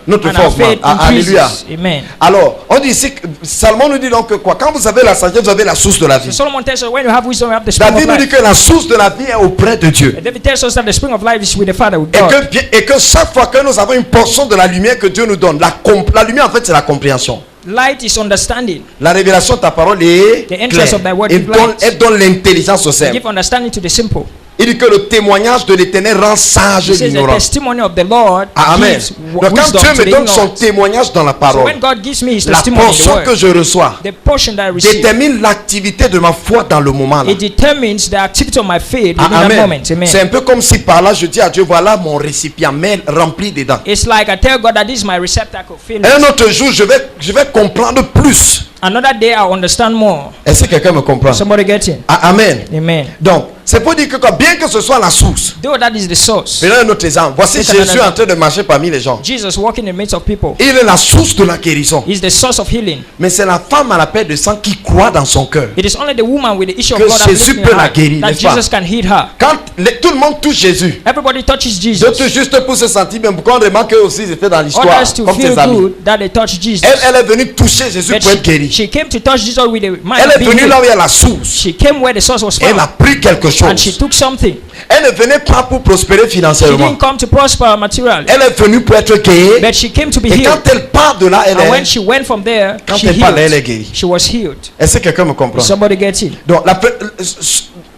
notre and foi our faith augmente. Alléluia. increases. Amen. Alors, on dit ici, Salomon nous dit donc que quoi? Quand vous avez la sagesse, vous avez la source de la So vie. Solomon tells us when you have wisdom, you have the spring David of nous dit life. que la source de la vie est auprès de Dieu. And David tells us that the spring of life is with the Father, with Et God. que chaque fois que nous avons une portion de la lumière que Dieu nous donne, la lumière en fait c'est la compréhension. Light is understanding. La révélation de ta parole est The entrance of thy claire. word Elle is donne, light. elle donne l'intelligence au cerveau. Give understanding to the simple. Il dit que le témoignage de l'Éternel rend sage He says the l'ignorant. testimony of the Lord Amen. gives Donc quand wisdom Dieu to me the donne son ignorant. témoignage dans la So parole, when God gives me his la testimony in the portion que word, je reçois the portion that I receive, détermine l'activité de ma foi dans le moment là. it determines the activity of my faith Ah, in that amen. moment. Amen. C'est un peu comme si par là je dis à Dieu, voilà mon récipient rempli dedans. It's like I tell God that this is my receptacle. Fill Un it. autre jour, je vais comprendre plus. Another day I'll understand more. Est-ce que quelqu'un me comprend? Somebody get in. Ah, amen. Amen. Donc, c'est pour dire que quoi, bien que ce soit la source. Though that is the source. Prenons un autre exemple. Voici Take Jésus another- en train de marcher parmi les gens. Jesus walking in the midst of people. Il est la source de la guérison. Is the source of healing. Mais c'est la femme à la paix de sang qui croit dans son cœur. It is only the woman with the issue Que of blood that Jésus believes in peut her la heart guérir, that n'est-ce pas? Jesus can heal her. Quand tout le monde touche Jésus, Everybody touches Jesus. d'autres juste pour se sentir bien, pour qu'on remarque qu'eux aussi ils étaient dans l'histoire, Others to comme feel ses amis. good that they touch Jesus. Elle est venue toucher Jésus But pour être guérie. she came to touch Jesus with the mind Elle of est being venue là où healed. il y a la source. She came where the source was Elle a found. pris quelque And she chose. took something. Elle ne venait pas pour prospérer She financièrement. didn't come to prosper materially. Elle est venue pour être guérie. But she came to be Et healed. quand elle part de là, elle And when est. she went from there, Quand she elle parle, elle est healed. guérie. She was healed. Est-ce que quelqu'un me comprend? Somebody get it. Donc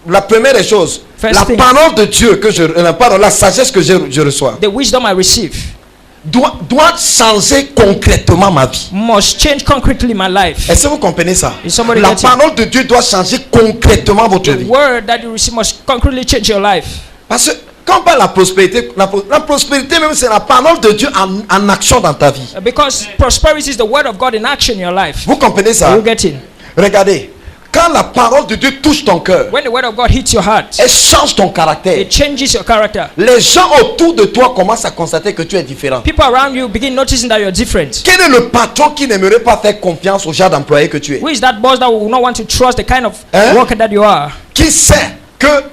la première des choses, First la thing. parole de Dieu que la sagesse que je reçois The wisdom I receive doit changer concrètement ma vie. must change concretely my life. Est-ce que vous comprenez ça? Is somebody La getting- parole de Dieu doit changer concrètement votre The vie. word that you receive must concretely change your life. Parce que quand on parle de la prospérité, la prospérité même c'est la parole de Dieu en action dans ta vie. Because prosperity is the word of God in action in your life. Vous comprenez ça? You get it? Regardez, quand la parole de Dieu touche ton cœur, When the word of God hits your heart, elle change ton caractère. it changes your character. Les gens autour de toi commencent à constater que tu es différent. People around you begin noticing that you're different. Quel est le patron qui n'aimerait pas faire confiance au genre d'employé que tu es? Who is that boss that will not want to trust the kind of Hein? worker that you are? Qui sait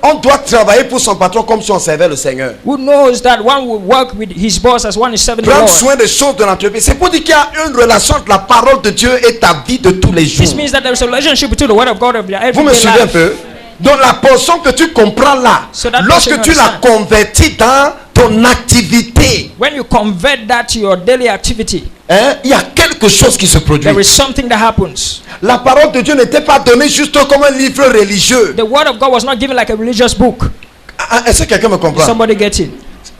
qu'on doit travailler pour son patron comme si on servait le Seigneur? Who knows that one will work with his boss as one is serving the Prendre Lord? soin des choses de l'entreprise. C'est pour dire qu'il y a une relation entre la parole de Dieu et ta vie de tous les jours. This means that there is a relationship between the word of God of your Vous me everyday suivez un life. peu? Donc la portion que tu comprends là, So that lorsque portion tu you la understand. convertis dans ton activité, When you convert that to your daily activity, hein, il y a quelque chose qui se produit. there is something that happens. La parole de Dieu n'était pas donnée juste comme un livre religieux. The word of God was not given like a religious book. Est-ce que quelqu'un me comprend? Somebody get it.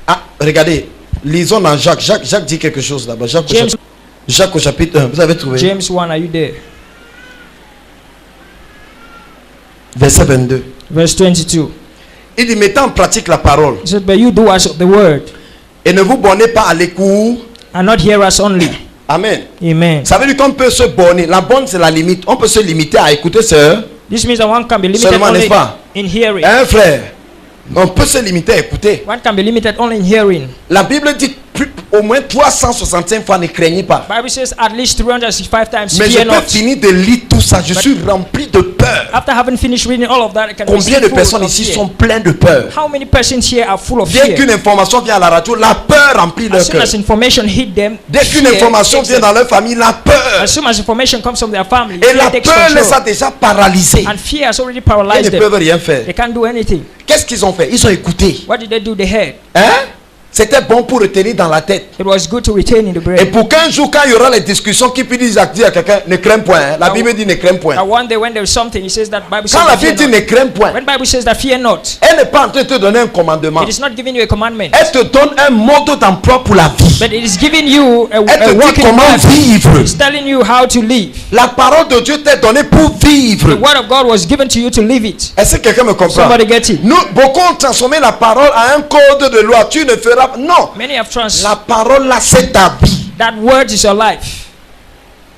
Ah, regardez, lisons dans Jacques. Jacques dit quelque chose là-bas. James, Jacques au chapitre 1, vous avez trouvé? James 1, are you there? Verset 22. Verse 22. Il dit, mettez en pratique la parole He said, but you do as of the word, et ne vous bornez pas à l'écoute. and not hearers only. Amen. Amen. Ça veut dire qu'on peut se borner. La borne, c'est la limite. On peut se limiter à écouter ce. This means that one can be limited Seulement, only n'est-ce pas? in hearing. Un frère, On peut se limiter à écouter. One can be limited only in hearing. La Bible dit au moins 365 fois ne craignez pas. Bible says at least 365 times Mais je fear peux not. finir de lire tout ça. Je suis rempli de peur. After having finished reading all of that, I can be Combien de full personnes of ici fear. sont pleines de peur? How many persons here are full of Dès fear? qu'une information vient à la radio, la peur remplit leur As soon cœur. as information hit them, Dès qu'une fear information takes vient them. dans leur famille, la peur. As soon as information comes from their family, Et fear la takes peur les a control. déjà paralysés. And fear has already Ils paralyzed ne them. peuvent rien faire. They can't do anything. Qu'est-ce qu'ils ont fait? Ils ont écouté. What did they do? They heard. Hein? C'était bon pour retenir dans la tête. It was good to retain in the Et brain. pour qu'un jour, quand il y aura les discussions, qui puisse dire à quelqu'un, ne crains point. Hein? La Bible dit ne crains point. Now one day when there is something, he says that Bible says Quand la that fear Bible dit not. ne crains point, When Bible says that fear not, elle n'est pas en train de te donner un commandement. it is not giving you a commandment, Elle te donne un mode d'emploi pour la vie. but it is giving you Elle a te dit working comment life. vivre. It's telling you how to live. La parole de Dieu t'est donnée pour The vivre. word of God was given to you to live it. Est-ce que quelqu'un me comprend? Somebody get it? Nous, beaucoup ont transformé la parole à un code de loi. Tu ne feras... Non. Many have trans. La parole là, c'est ta vie. That word is your life.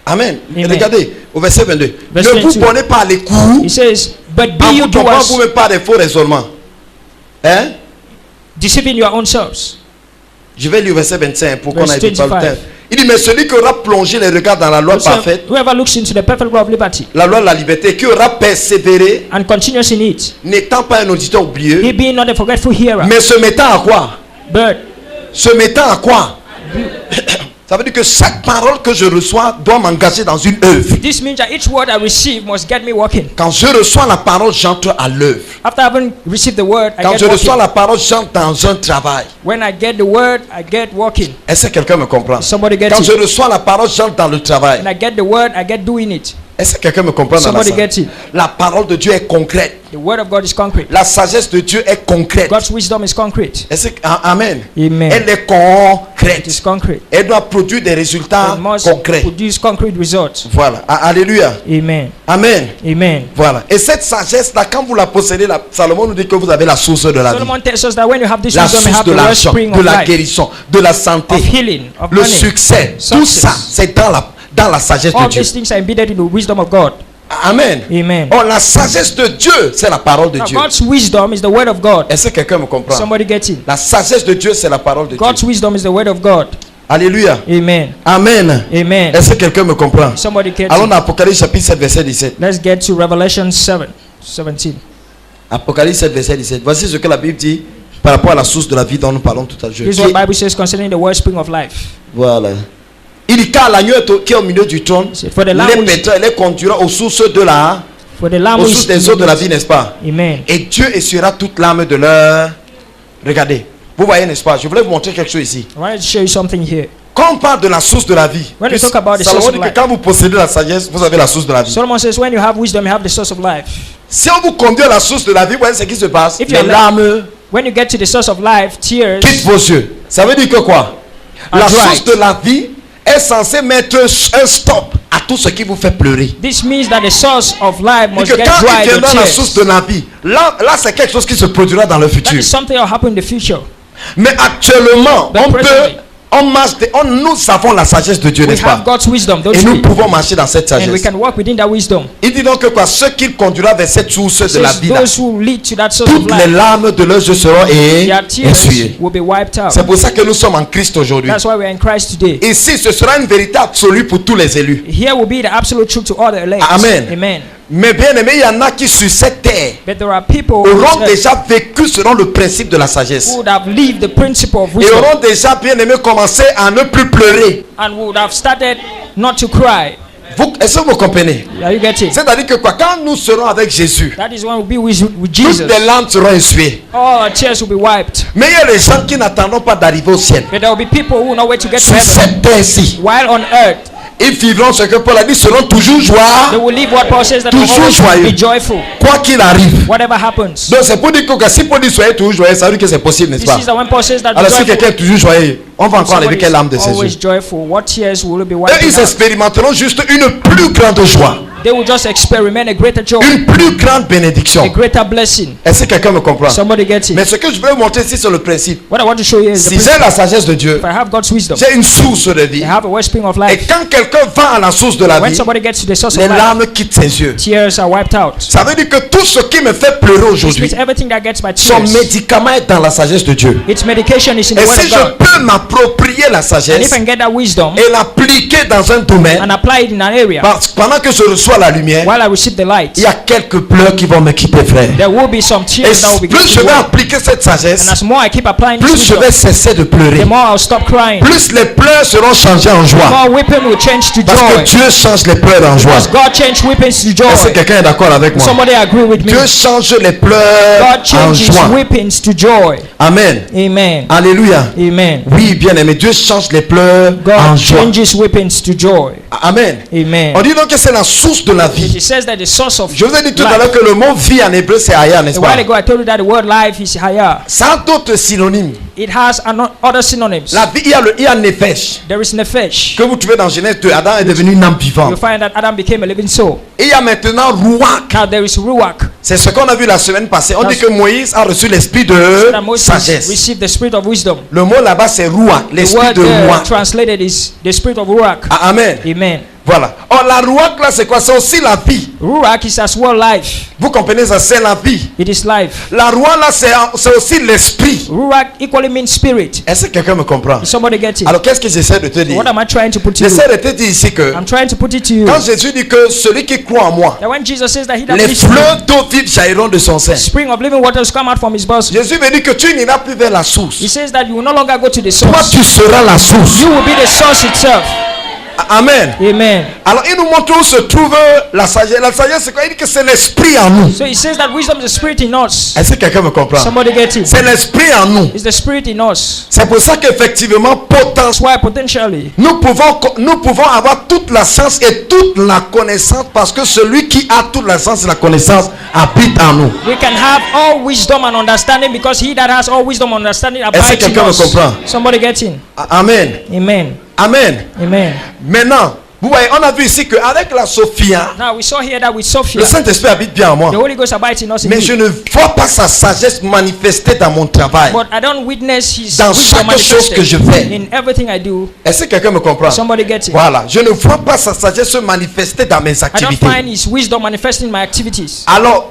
Amen. Amen. Regardez au verset 22. Verse Ne vous 22. prenez pas les coups. He says, but be En you vous trompant doers, vous-même par des faux raisonnements. Hein? deceiving your own selves. Je vais lire verset 25 pour qu'on Verse n'aille pas le 25. temps. Il dit, mais celui qui aura plongé les regards dans la loi parfaite, Whoever looks into the perfect law of liberty la loi de la liberté, qui aura persévéré, and continues in it, n'étant pas un auditeur oublieux, he being not a forgetful hearer, mais se mettant à quoi? but Se mettant à quoi? Ça veut dire que chaque parole que je reçois doit m'engager dans une œuvre. this means that each word I receive must get me walking. Quand je reçois la parole, j'entre à l'œuvre. After having received the word, I Quand get je reçois walking. la parole, j'entre dans un travail. When I get the word, I get walking. Est-ce que quelqu'un me comprend? Somebody get Quand it. je reçois la parole, j'entre dans le travail. When I get the word, I get doing it. Est-ce que quelqu'un me comprend dans la Somebody salle? get it. La parole de Dieu est concrète. The word of God is concrete. La sagesse de Dieu est concrète. God's wisdom is concrete. Est-ce que, amen. Amen. Elle est It concrète. is concrete. Elle doit produire des résultats It must concrets. produce concrete results. Voilà. Alléluia. Amen. Amen. Amen. Voilà. Et cette sagesse-là, quand vous la possédez, Salomon nous dit que vous avez la source de la vie. Solomon tells us that when you have this La wisdom, you source have de the l'argent, wellspring de of la life, guérison, de la santé, of healing, of le money. succès. Tout Success. ça, c'est dans la sagesse de All Dieu. these things are embedded in the wisdom of God. Amen. Amen. Oh, la sagesse de Dieu, c'est la parole de Now, Dieu. God's wisdom is the word of God. Est-ce que quelqu'un me comprend? Somebody get it. La sagesse de Dieu, c'est la parole de God's Dieu. wisdom is the word of God. Alléluia. Amen. Amen. Amen. Est-ce que quelqu'un me comprend? Somebody get Allons it. dans Apocalypse chapitre 7, verset 17. Let's get to Revelation 7:17. Apocalypse 7, verset 17. Voici ce que la Bible dit par rapport à la source de la vie dont nous parlons tout à l'heure. This is what the Bible says concerning the wellspring of life. Voilà. Il dit car l'agneau qui est au milieu du trône, C'est for the les lamb who is- pétrins, les conduira aux sources de la, For the lamb aux who sources is- des eaux de la vie, n'est-ce pas? Amen. Et Dieu essuiera toute l'âme de leur. Regardez, vous voyez, n'est-ce pas? Je voulais vous montrer quelque chose ici. I wanted to show you something here. Quand on parle de la source de la vie, When we talk about the Salomon source dit of que life. quand vous possédez la sagesse, vous avez la source de la vie. Solomon says, when you have wisdom, you have the source of life. Si on vous conduit à la source de la vie, vous voyez ce qui se passe. If Les you're- larmes When you get to the source of life, tears quittent vos yeux. Ça veut dire que quoi? La are source dried. de la vie est censée mettre un stop à tout ce qui vous fait pleurer. This means that the source of life Et must que get quand il dried with viendra la source tears. de la vie, là c'est quelque chose qui se produira dans le That futur. is something that will happen in the future. Mais actuellement, But presently, on marche, nous avons la sagesse de Dieu, We n'est-ce pas? have God's wisdom, don't Et nous we? pouvons marcher dans cette And we sagesse. can walk within that wisdom. Il dit donc que quoi? Ceux qui conduira vers cette source de la Says vie, là, those who lead to that source of toutes les life, larmes de leurs yeux seront their tears essuyées. will be wiped out. C'est pour ça que nous sommes en Christ aujourd'hui. That's why we're in Christ today. Ici, ce sera une vérité absolue pour tous les élus. Here will be the absolute truth to all the elect. Amen. Amen. Mais bien aimé, il y en a qui sur cette terre But there are people auront who déjà vécu selon le principe de la sagesse. would have lived the principle of Et wisdom auront déjà bien aimé commencé à ne plus pleurer. and would have started not to cry. Est-ce que vous comprenez? Are you getting? C'est-à-dire que quoi? Quand nous serons avec Jésus, That is when we'll be with toutes Jesus. les larmes seront essuyées. All our tears will be wiped. Mais il y a des gens qui n'attendront pas d'arriver au ciel. But there will be people who know where to get to Sur heaven. cette terre-ci, While on earth, ils vivront ce que Paul a dit, seront toujours they joie, will live what Paul says that they will Toujours always joyeux. be joyful. quoi qu'il arrive. Whatever happens. Donc c'est pour dire que si Paul dit soyez toujours joyeux, ça veut dire que c'est possible, n'est-ce This pas? is the when Paul says that be Alors si joyful. quelqu'un est toujours joyeux, On va encore enlever Somebody quelle larme de is ses always yeux. joyful. What tears will be Eux, wiped ils out? expérimenteront juste une plus grande joie, They will just experiment a greater joy, une plus grande a bénédiction. greater blessing. Est-ce que quelqu'un me comprend? Somebody get it? Mais ce que je veux vous montrer ici sur le principe, What I want to show you is the si principle. j'ai la sagesse de Dieu, If I have God's wisdom, j'ai une source de vie. I have a wellspring of Et life. quand quelqu'un va à la source de la When vie, somebody gets to the source les of life, larmes quittent ses yeux. tears are wiped out. Ça veut dire que tout ce qui me fait pleurer This aujourd'hui, means everything that gets my son tears, médicament est dans la sagesse de Dieu. its medication is in Et the word si of je God. peux m'approprier la And if sagesse I can get that wisdom et l'appliquer dans un domaine, and apply it in an area, parce que pendant que je reçois la lumière, while I receive the light, il y a quelques pleurs qui vont me quitter, frère. there will be some Et tears that will be plus je getting vais away. appliquer cette And sagesse, as more I keep applying this plus je wisdom, vais cesser de pleurer. the more I'll stop crying. Plus les pleurs seront changés en The joie. more weeping will change to Parce que joy. Dieu change les pleurs en joie. Because God changed weepings to Est-ce que joy. quelqu'un est d'accord avec moi? Somebody agree with me? Dieu change les pleurs God en changes joie. weepings to joy. Amen. Amen. Alléluia. Amen. Oui, bien aimé, Dieu change les pleurs en God joie. changes weepings to joy. Amen. Amen. On dit donc que c'est la source de la vie. It says that the source of Je vous ai dit tout à life. l'heure que le mot vie en hébreu c'est Haya, n'est-ce A pas? while ago, I told you that the word life is haya. Ça a d'autres synonymes. It has other synonyms. La vie, il y a Nefesh, There is nefesh. que vous trouvez dans Genèse 2. Adam est devenu une âme You vivante. find that Adam became a living soul. Et il y a maintenant Ruach. Now there is ruach. C'est ce qu'on a vu la semaine passée. On dit That's- que Moïse a reçu l'esprit So de that Moses sagesse. received the spirit of wisdom. Le mot là-bas c'est Ruach, The l'esprit word de there Ruach. translated is the spirit of ruach. Ah, amen. Amen. Voilà. Or la Ruach là c'est quoi? C'est aussi la vie. Ruach is as well life. Vous comprenez ça? C'est la vie. It is life. La Ruach là c'est aussi l'esprit. Ruach equally means spirit. Est-ce que quelqu'un me comprend? Did somebody get it? Alors qu'est-ce que j'essaie de te dire? What am I trying to put to you? J'essaie de te dire ici que I'm trying to put it to you quand Jésus dit que celui qui croit en moi, that when Jesus says that he that les believes in me, fleuves d'eau vive jailliront de son sein. spring of living waters come out from his bosom. Jésus veut dire que tu n'iras plus vers la He source. says that you will no longer go to the Toi, source. tu seras la source. You will be the source itself. Amen. Amen. Alors, il nous montre où se trouve la sagesse. La sagesse, c'est quoi? Il dit que c'est l'esprit en nous. So he says that wisdom is the spirit in us. Est-ce que quelqu'un me comprend? Somebody get it? C'est l'esprit en nous. It's the spirit in us. C'est pour ça qu'effectivement, That's potentiel, why potentially nous pouvons avoir toute la science et toute la connaissance parce que celui qui a toute la science et la connaissance habite en nous. we can have all wisdom and understanding because he that has all wisdom and understanding Est-ce que abides in quelqu'un me us. comprend? Somebody get in? Amen. Amen. Amen. Amen. Maintenant, vous voyez, on a vu ici qu'avec la Sophia, Now we saw here that with Sophia, le Saint-Esprit habite bien en moi. the Holy Ghost abides in us Mais indeed. je ne vois pas sa sagesse manifestée dans mon travail. But I don't witness his Dans wisdom chaque chose que je manifested fais. in everything I do. Est-ce que quelqu'un me comprend? Somebody get it? Voilà, je ne vois pas sa sagesse se manifester dans mes I don't activités. find his wisdom manifesting in my activities. Alors,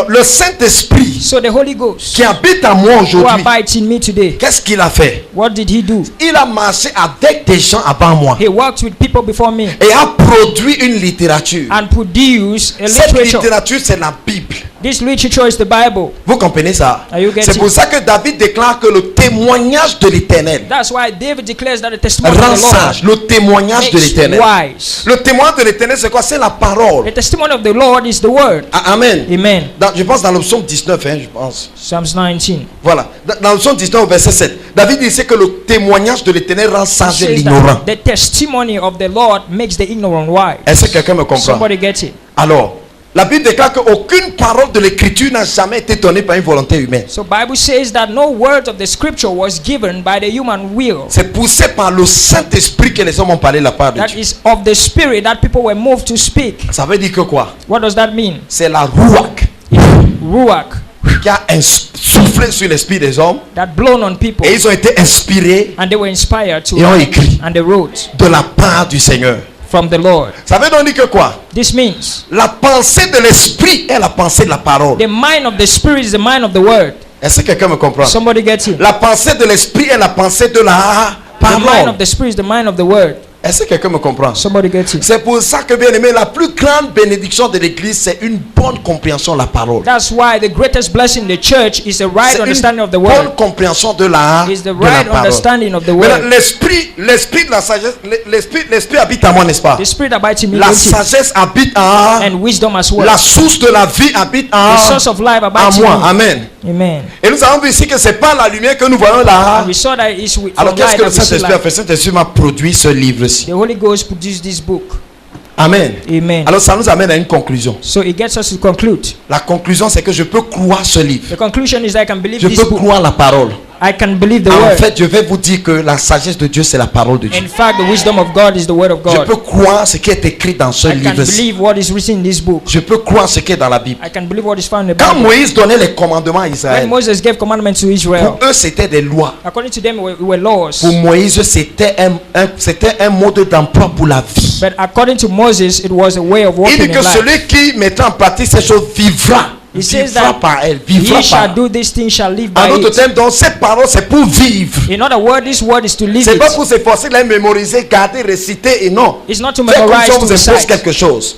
le Saint-Esprit So the Holy Ghost qui habite en moi who aujourd'hui, abides in me today, qu'est-ce qu'il a fait? what did he do? Il a marché avec des gens avant moi He worked with people before me et a produit une littérature. and produced a Cette literature. littérature, c'est la Bible. This literature is the Bible. Vous comprenez ça? Are you getting C'est pour it? ça que David déclare que le témoignage de l'Éternel That's why David declares that the testimony rend of the Lord sage. Le témoignage de makes l'Éternel. wise. Le témoignage de l'Éternel, c'est quoi? C'est la parole. The testimony of the Lord is the word. Ah, amen. Amen. Je pense dans le psaume 19, je pense. Psalms 19. Voilà. Dans le psaume 19, verset 7, David disait que le témoignage de l'Éternel rend It sage says l'ignorant. that the testimony of the Lord makes the ignorant wise. Est-ce que quelqu'un me comprend? Somebody get it? Alors, la Bible déclare qu'aucune parole de l'Écriture n'a jamais été donnée par une volonté humaine. So Bible says that no word of the scripture was given by the human will. C'est poussé par le Saint-Esprit que les hommes ont parlé de la part de That Dieu. is of the spirit that people were moved to speak. Ça veut dire que quoi? What does that mean? C'est la Ruach Ruach qui a soufflé sur l'esprit des hommes that blown on people et ils ont été inspirés and they were inspired to et ont write écrit and they wrote de la part du Seigneur. from the Lord. Ça veut donc dire que quoi? This means La pensée de l'esprit est la pensée de la parole. the mind of the spirit is the mind of the word. Est-ce que quelqu'un me comprend? Somebody get it? La pensée de l'esprit est la pensée de la The mind parole. of the spirit is the mind of the word. Est-ce que quelqu'un me comprend? Somebody get it? C'est pour ça que, bien aimé, la plus grande bénédiction de l'église, c'est une bonne compréhension de la parole. That's why the greatest blessing in the church is the right C'est understanding une of the bonne word. compréhension de la Is the de la right parole. understanding of the Maintenant, word. l'esprit de la sagesse, l'esprit habite en moi, n'est-ce pas? The spirit abides in me, La don't it? sagesse habite en And wisdom as well. la source de la vie habite The en source of life abides in moi. me. Amen. Amen. Et nous avons vu ici que c'est pas la lumière que nous voyons là. And we saw that it's from Alors qu'est-ce light que that le we see Saint-Esprit a light. fait? Saint-Esprit m'a produit ce livre-ci. The Holy Ghost produced this book. Amen. Amen. Alors ça nous amène à une conclusion. So it gets us to conclude. La conclusion, c'est que je peux croire ce livre. The conclusion is that I can believe Je this peux book. croire la parole. I can believe the En word. fait, je vais vous dire que la sagesse de Dieu, c'est la parole de Dieu. In fact, the wisdom of God is the word of Je God. peux croire ce qui est écrit dans ce I can livre. believe what is written in this book. Je peux croire ce qui est dans la Bible. I can believe what is found in the Quand Bible. Moïse donnait les commandements à When Israël, Moses gave commandments to Israel, pour eux, c'était des lois. according to them, it were laws. Pour Moïse, c'était un mode d'emploi pour la vie. But according to Moses, it was a way of Il walking dit in que life. celui qui mettra en pratique ces choses vivra. He says Vivra that par elle. Vivra he shall par do this thing, shall live En by d'autres it. termes, donc ces paroles, c'est pour vivre. In other words, this word is to live C'est pas it. pour s'efforcer de les mémoriser, garder, réciter et non. It's not to C'est comme memorize, si on to vous impose recite. quelque chose.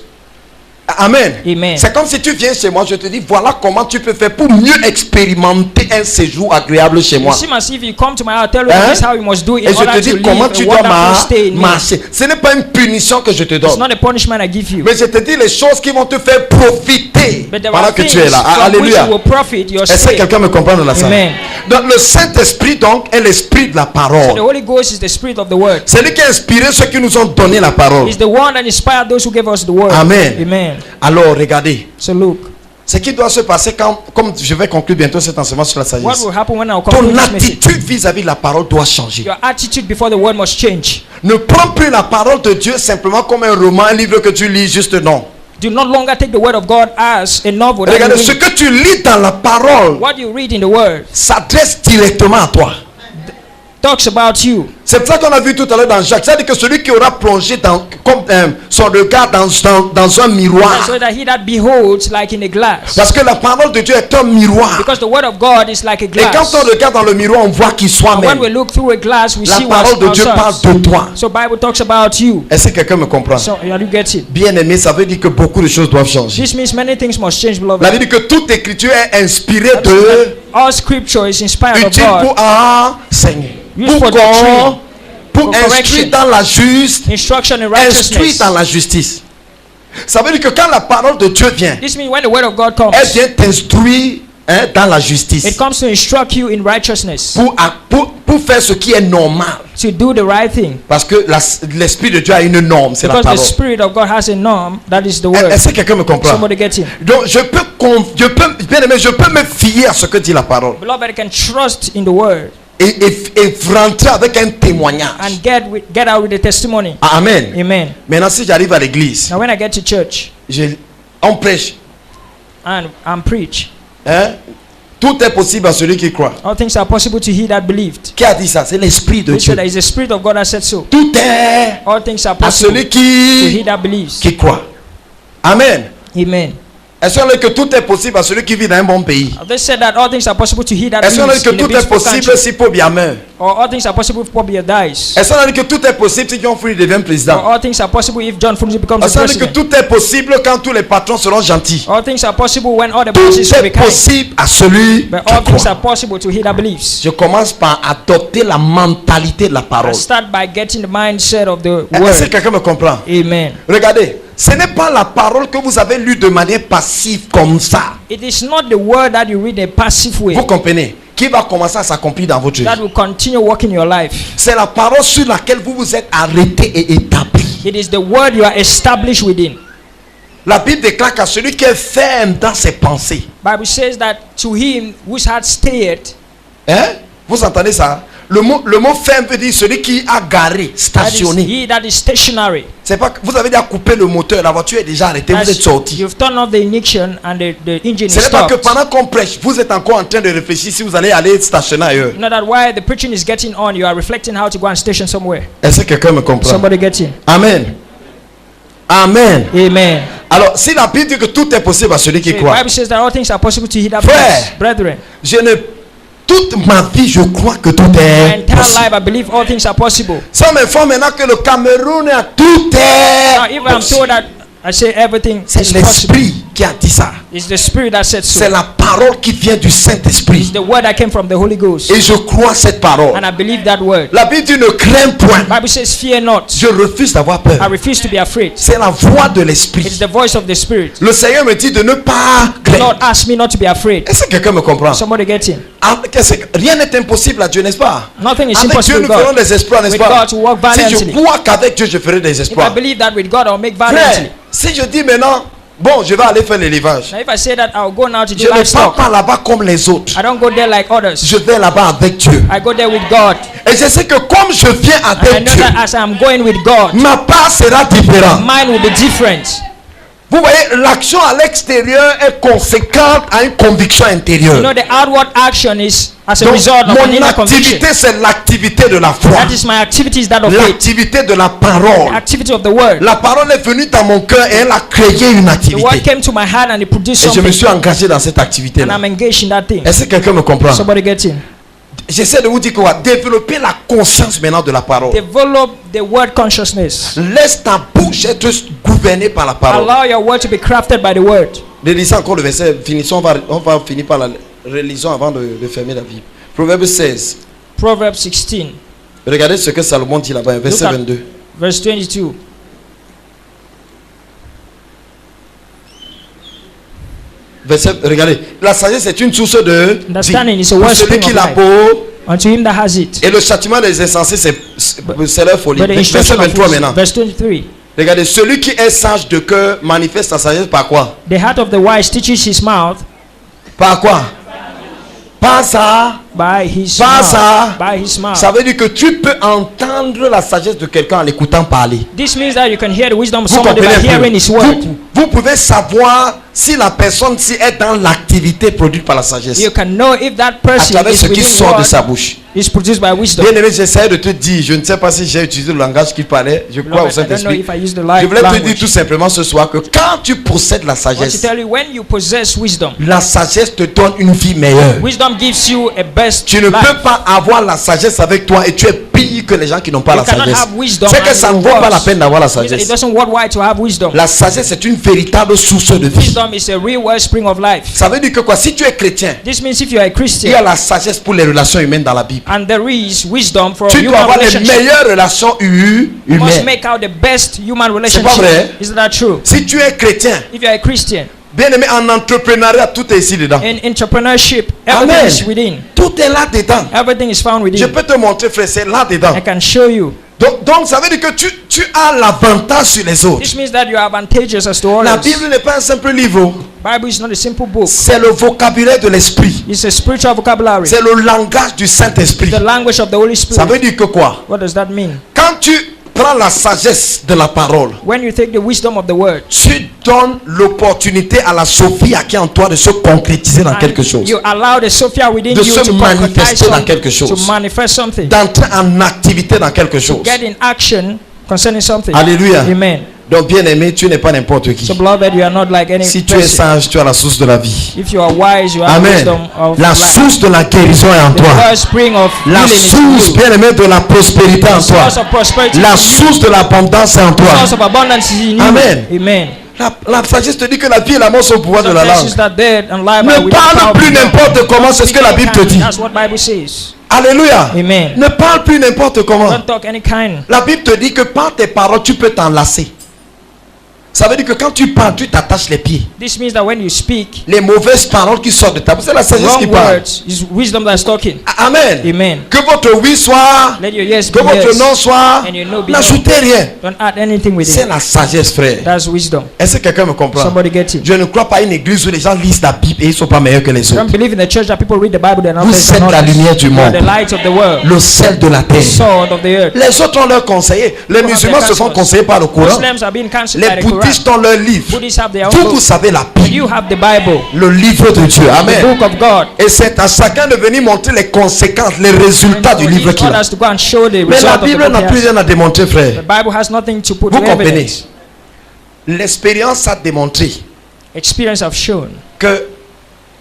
Amen. Amen. C'est comme si tu viens chez moi, je te dis voilà comment tu peux faire pour mieux expérimenter un séjour agréable chez You moi. seem as if you come to my house, tell you Hein? this is how you must do it Et in je te order to dis live comment a tu dois wonderful stay in me. marcher. Ce n'est pas une punition que je te It's donne. not a punishment I give you. Mais je te dis les choses qui vont te faire profiter But there pendant are que things tu es là. from which Alléluia. you will profit your Est-ce que stay. quelqu'un me comprend dans la salle? Amen. Donc le Saint-Esprit donc est l'esprit de la So the parole. Holy Ghost is the spirit of the word. C'est lui qui a inspiré ceux qui nous ont donné la parole. He's the one that inspired those who gave us the word. Amen. Amen. Alors regardez, So look, ce qui doit se passer quand, comme je vais conclure bientôt cet enseignement sur la what sagesse, will happen when I ton conclude this message? attitude vis-à-vis de la parole doit changer. Your attitude before the word must change. Ne prends plus la parole de Dieu simplement comme un roman, un livre que tu lis juste non. Do not longer take the word of God as a novel. that Regardez, you ce read. que tu lis dans la parole What you read in the word s'adresse directement à toi. talks about you. C'est pour ça qu'on a vu tout à l'heure dans Jacques. C'est-à-dire que celui qui aura plongé comme son regard dans un miroir. So that he that beholds like in a glass. Parce que la parole de Dieu est un miroir. Because the word of God is like a Et quand glass. on regarde dans le miroir, on voit qui And when soi-même. we look through a glass, we La see parole de what's Dieu parle ourselves. de toi. So Bible talks about you. Est-ce que quelqu'un me comprend? So you get it. Bien aimé, ça veut dire que beaucoup de choses doivent changer. This means many things must change, La beloved. Bible dit que toute écriture est inspirée de, All scripture is inspired of utile God. pour enseigner, Used pour for doctrine, pour for instruire correction, dans la juste, instruction in instruire righteousness. dans la justice. Ça veut dire que quand la parole de Dieu vient, This means when the word of God elle comes, vient t'instruire dans la justice. it comes to instruct you in righteousness, Pour faire ce qui est normal. to do the right thing. Parce que l'Esprit de Dieu a une norme, c'est la Because the parole. Spirit of God has a norm, that is the word. Est-ce que quelqu'un me comprend? Somebody get him. Donc je peux bien aimé, je peux me fier à ce que dit la parole Beloved, I can trust in the word et rentrer avec un témoignage. and get out with a testimony. Amen. Amen. Maintenant, si j'arrive à l'église, Now when I get to church on prêche. and preach, Hein? Tout est possible à celui qui croit. all things are possible to he that believed. Qui a dit ça? C'est l'Esprit de We Dieu. said that is the Spirit of God that said so. Tout est All things are à possible celui to he qui that believes. croit. Amen. Amen. Est-ce qu'on dit que tout est possible à celui qui vit dans un bon pays? They said that all things are possible to he that Est-ce qu'on dit believes que in a tout est peaceful possible country. si Paul bien meurt? Or all things are possible if Pobia dies. Est-ce qu'on dit que tout est possible si John Fruit devient Or président? all things are possible if John Funzi becomes the Est-ce qu'on dit que president. tout est possible quand tous les patrons seront gentils? All things are possible when all the Tout bosses will be est kind. possible à celui But qui all things croit. are possible to he that believes. Je commence par adopter la mentalité de la I parole. start by getting the mindset of the Est-ce que word. quelqu'un me comprend? Amen. Regardez, ce n'est pas la parole que vous avez lue de manière passive comme ça. It is not the word that you read in a passive way Vous comprenez? Qui va commencer à s'accomplir dans votre vie. that will continue working your life. C'est la parole sur laquelle vous vous êtes arrêté et établi. It is the word you are established within. La Bible déclare qu'à celui qui est ferme dans ses pensées. Bible says that to him whose heart stayed. Hein? Vous entendez ça? Le mot ferme veut dire celui qui a garé, That is stationné. he that is stationary. C'est pas que vous avez déjà coupé le moteur, la voiture est déjà arrêtée, vous As êtes sorti. you've turned off the ignition and the engine is Ce n'est pas que stopped. pendant qu'on prêche, vous êtes encore en train de réfléchir si vous allez aller stationner ailleurs. You know that while the preaching is getting on, you are reflecting how to go and station somewhere. Est-ce que quelqu'un me comprend? Somebody get in. Amen. Amen. Amen. Alors, si la Bible dit que tout est possible à celui qui The croit, Bible says that all things are possible to he that Frère. believes. Brethren, toute ma vie, je crois que tout my est entire possible. life I believe all things are possible. Ça m'informe maintenant que le Cameroun, tout Now, est if I'm possible. told that I say everything C'est is possible, l'Esprit qui a dit ça. it's the Spirit that said C'est so. la parole qui vient du It's Saint-Esprit. the word that came from the Holy Ghost. Et je crois cette parole. And I believe that word. La Bible dit ne crains point. Bible says, fear not. Je refuse d'avoir peur. I refuse to be afraid. C'est la voix de It's l'Esprit. the voice of the Spirit. Le Seigneur me dit de ne pas The Lord craindre. asked me not to be afraid. Est-ce que quelqu'un me comprend? Somebody get in. Rien n'est impossible à Dieu, n'est-ce pas? Nothing is Avec Dieu, impossible nous with ferons God. des exploits, n'est-ce With pas? God to walk Si je valiantly. crois qu'avec Dieu, je ferai des If I exploits. believe that with God I'll make Frère, valiantly. si je dis maintenant, bon, je vais aller faire l'élevage. Now if I say that I'll go now to Je do ne pars livestock, pas là-bas comme les autres. I don't go there like others. Je vais là-bas avec Dieu. I go there with God. Et je sais que comme je viens And I avec know Dieu, that as I'm going with God, ma part sera différente. mine will be different. Vous voyez, l'action à l'extérieur est conséquente à une conviction intérieure. You know, the outward action is as a result of an Mon inner conviction. activité, c'est l'activité de la foi. That is my activity, is that of faith. L'activité de la The parole. activity of the word. La parole est venue dans mon cœur et elle a créé une The word activité. came to my heart and it produced Et je me something. suis engagé dans cette And activité-là. I'm engaged in that thing. Est-ce que quelqu'un me comprend? Somebody get in. J'essaie de vous dire quoi? Développer la conscience maintenant de la parole. Develop the word consciousness. Laisse ta bouche être gouvernée par la parole. Allow your word to be crafted by the word. Relisons encore le verset. Finissons, on va finir par la relisons avant de fermer la Bible. Proverbe 16. Proverbs 16, Regardez ce que Salomon dit là-bas, verset Look at- 22. verse 22. Regardez, la sagesse est une source de vie. Understanding is a Pour celui wellspring qui of l'a life. beau, Unto him that has it. et le châtiment des insensés, c'est leur folie. But the Verset instruction of 23 wisdom. maintenant. Verse 23. Regardez, celui qui est sage de cœur manifeste sa sagesse par quoi? The heart of the wise teaches his mouth Par quoi? Par ça. by his Par mouth. ça. By his mouth. Ça veut dire que tu peux entendre la sagesse de quelqu'un en l'écoutant parler. This means that you can hear the wisdom of Vous somebody by comprenez un peu? hearing his word. Vous pouvez savoir si la personne si est dans l'activité produite par la sagesse. You can know if that À person travers is ce qui within sort de word sa bouche. is produced by wisdom. Bien aimé, j'essaie de te dire, je ne sais pas si j'ai utilisé le langage qu'il parlait, je crois au Beloved, I don't know Saint-Esprit. if I use the Je voulais te dire language. tout simplement ce soir que quand tu possèdes la I want to sagesse, tell you, when you possess wisdom, la sagesse te donne une vie meilleure. wisdom gives you a best Tu ne life. peux pas avoir la sagesse avec toi et tu es pire que les gens qui n'ont pas You la cannot sagesse. have wisdom C'est que and ça ne you're vaut pas la worse. peine d'avoir la It sagesse. doesn't worth while to have wisdom. La sagesse est une véritable source de vie. Wisdom is a real wellspring of life. Ça veut dire que quoi? Si tu es chrétien, This means if you are a il y a Christian la sagesse pour les relations humaines dans la Bible. and there is wisdom for Tu dois human avoir les relationships, meilleures relations you must humaines. make out the best human vrai? relationship. Isn't that true? Si tu es chrétien, If you are a Christian, bien aimé, en entrepreneuriat, tout est ici dedans. in entrepreneurship, everything Amen. is within. Tout est là dedans. Everything is found Je within. peux te montrer, frère, c'est là dedans. I can show you. Donc ça veut dire que tu as l'avantage sur les autres. This means that you are advantageous as to La others. Bible n'est pas un simple livre. Bible is not a simple book. C'est le vocabulaire de l'esprit. It's a spiritual vocabulary. C'est le langage du Saint-Esprit. The language of the Holy Ça Spirit. veut dire que quoi? What does that mean? Quand tu prends la sagesse de la parole, When you take the wisdom of the word tu donnes l'opportunité à la Sophie qui est en toi de se concrétiser dans and quelque chose. you allow the Sophia within De you se to concretize manifester dans something, quelque chose. to manifest something, D'entrer en activité dans quelque chose. get in action concerning something. Alléluia. Amen. Donc bien aimé, tu n'es pas n'importe qui. So beloved, you are not like any Si tu es person. sage, tu as la source de la vie. If you are wise, you have Amen. wisdom of La life. source de la guérison est en The toi. wellspring of La healing is in source, you. bien aimé, de la prospérité en The toi. source of prosperity La is in you. source de l'abondance est en The source toi. of abundance is in you. Amen. Amen. La sagesse te dit que la vie et la mort sont au pouvoir de la Some langue. places that dead and life are Ne within the power parle of plus the tongue. n'importe comment, c'est ce que la Bible te dit. That's what Bible says. Alléluia. Amen. Ne parle plus n'importe comment. Don't talk any kind. La Bible te dit que par tes paroles, tu peux t'enlacer. Ça veut dire que quand tu parles, tu t'attaches les pieds. This means that when you speak, Les mauvaises paroles qui sortent de ta bouche, c'est la sagesse qui wrong parle. words is wisdom that's talking. Amen. Amen. Que votre oui soit, Let your yes be que votre yes. non soit, And your no be n'ajoutez rien. Don't add anything with C'est it. la sagesse, frère. That's wisdom. Est-ce que quelqu'un me comprend? Somebody get it. Je ne crois pas à une église où les gens lisent la Bible et ils ne sont pas meilleurs que les I autres. don't believe in the church that people read the Bible, they're not Vous better than êtes la others. lumière du You are monde. the light of the world, Le sel de la the terre. sword of the earth. Les autres ont leur conseiller. Les have musulmans their se font counselors. conseiller par le Coran. Muslims are being cancelled by Les the Quran. bouddhistes ont leur livre. Buddhists have their own Vous, book. vous savez la Bible. You have the Bible, Le livre de Dieu. the Amen. book of God. Et c'est à chacun de venir montrer les conséquences, les résultats du livre qu'il a. others to go and show the Mais la result of the Bible book n'a he plus has. rien à démontrer, The frère. Bible has nothing to put Vous to comprenez? evidence. L'expérience a démontré Experience have shown que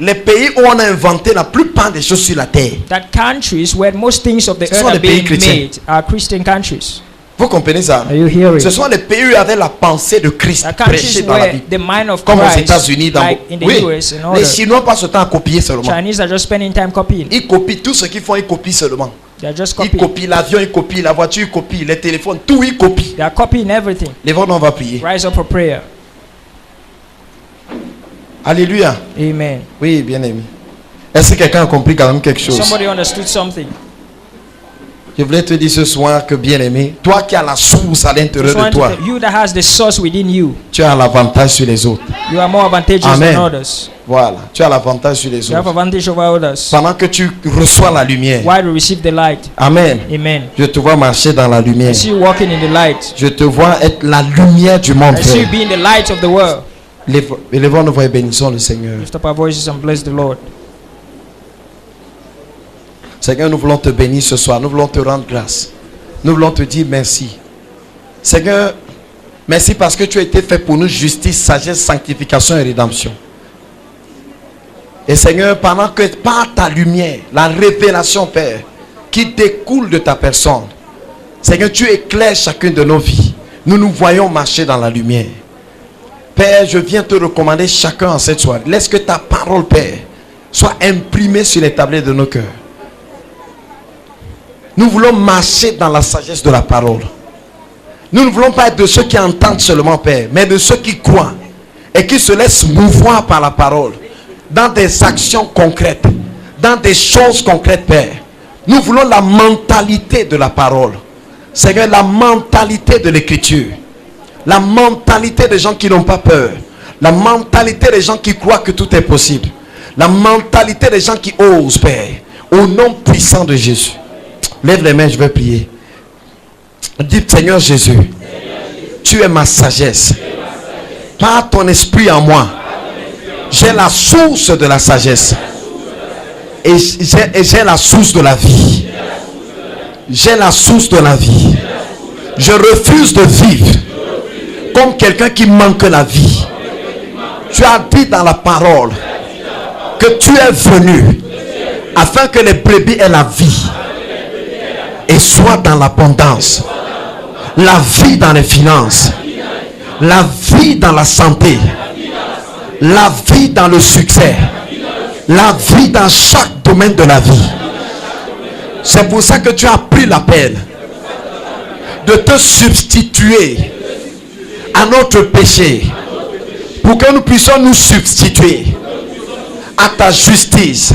les pays où on a inventé la plupart des choses sur la terre, that countries where most things of the Ce earth sont are les pays being chrétiens. made are Christian countries. vous comprenez ça? Are you hearing? Ce sont les pays où il y avait la pensée de Christ There are countries prêchée dans la where Bible. the mind of Comme aux Christ, États-Unis, like in the oui. US and all Les that. Chinois passent le temps à copier seulement. Chinese are just spending time copying. Ils copient tout ce qu'ils font, ils copient seulement. They are just Ils copying. copient l'avion, ils copient la voiture, ils copient les téléphones, tout ils copient. They are copying everything. Les vôtres, on va prier. Rise up for prayer. Alléluia. Amen. Oui, bien aimé. Est-ce que quelqu'un a compris quand même quelque chose? Somebody understood something. Je voulais te dire ce soir que, bien-aimé, toi qui as la source à l'intérieur de toi, You that has the source within you, tu as l'avantage sur les autres. you are more advantageous Amen. than others. Voilà, tu as l'avantage sur les You have autres. advantage over others. Pendant que tu reçois la lumière, While you receive the light. Amen, Amen. je te vois marcher dans la lumière. I see you walking in the light. Je te vois être la lumière du monde. I see you frère. being the light of the world. Élevons nos voix et bénissons le Seigneur. Lift up our voices and bless the Lord. Seigneur, nous voulons te bénir ce soir. Nous voulons te rendre grâce. Nous voulons te dire merci. Seigneur, merci parce que tu as été fait pour nous justice, sagesse, sanctification et rédemption. Et Seigneur, pendant que par ta lumière, la révélation, Père, qui découle de ta personne, Seigneur, tu éclaires chacune de nos vies. Nous nous voyons marcher dans la lumière. Père, je viens te recommander chacun en cette soirée. Laisse que ta parole, Père, soit imprimée sur les tablettes de nos cœurs. Nous voulons marcher dans la sagesse de la parole. Nous ne voulons pas être de ceux qui entendent seulement, Père, mais de ceux qui croient et qui se laissent mouvoir par la parole dans des actions concrètes, dans des choses concrètes, Père. Nous voulons la mentalité de la parole. Seigneur, la mentalité de l'écriture. La mentalité des gens qui n'ont pas peur. La mentalité des gens qui croient que tout est possible. La mentalité des gens qui osent, Père. Au nom puissant de Jésus. Lève les mains, je vais prier. Dis, Seigneur Jésus, tu es ma sagesse. Par ton esprit en moi, j'ai la source de la sagesse. Et j'ai la source de la vie. J'ai la source de la vie. Je refuse de vivre comme quelqu'un qui manque la vie. Tu as dit dans la parole que tu es venu afin que les brebis aient la vie et soient dans l'abondance. La vie dans les finances, la vie dans la santé, la vie dans le succès, la vie dans chaque domaine de la vie. C'est pour ça que tu as pris la peine de te substituer à notre péché, pour que nous puissions nous substituer à ta justice.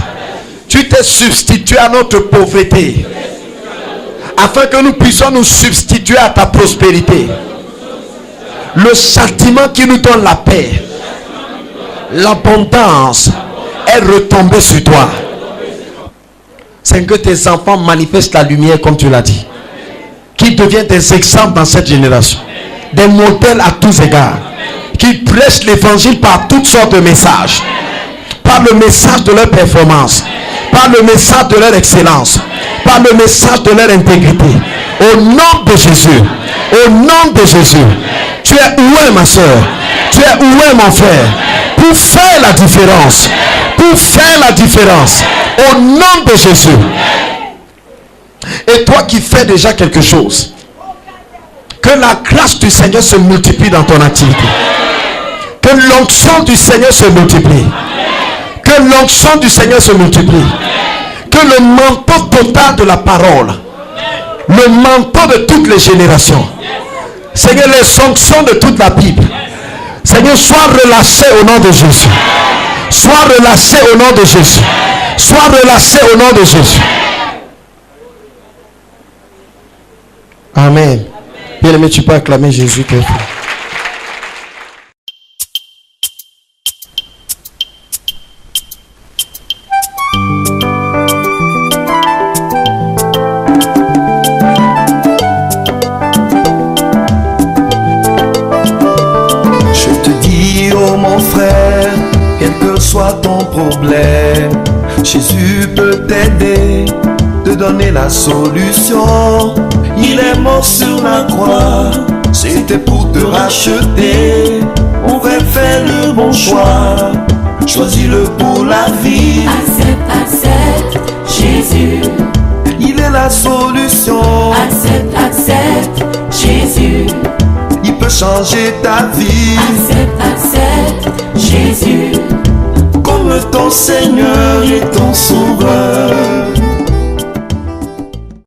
Tu t'es substitué à notre pauvreté, afin que nous puissions nous substituer à ta prospérité. Le châtiment qui nous donne la paix, l'abondance est retombée sur toi. C'est que tes enfants manifestent la lumière comme tu l'as dit, qui deviennent des exemples dans cette génération, des modèles à tous égards, qui prêchent l'évangile par toutes sortes de messages, par le message de leur performance, par le message de leur excellence, par le message de leur intégrité. Au nom de Jésus, au nom de Jésus, tu es où est ma soeur, tu es où est mon frère, pour faire la différence, pour faire la différence, au nom de Jésus. Et toi qui fais déjà quelque chose, que la grâce du Seigneur se multiplie dans ton activité, que l'onction du Seigneur se multiplie, que l'onction du Seigneur se multiplie, que le manteau total de la parole, le manteau de toutes les générations, Seigneur, les onctions de toute la Bible, Seigneur, sois relâché au nom de Jésus. Sois relâché au nom de Jésus. Sois relâché au nom de Jésus. Amen. Bien-aimé, tu peux acclamer Jésus, très fort. Ton problème, Jésus peut t'aider, te donner la solution. Il est mort sur la croix, c'était pour te racheter. On va faire le bon choix, choisis-le pour la vie. Accepte Jésus. Il est la solution. Accepte Jésus. Il peut changer ta vie. Accepte Jésus. Comme ton Seigneur,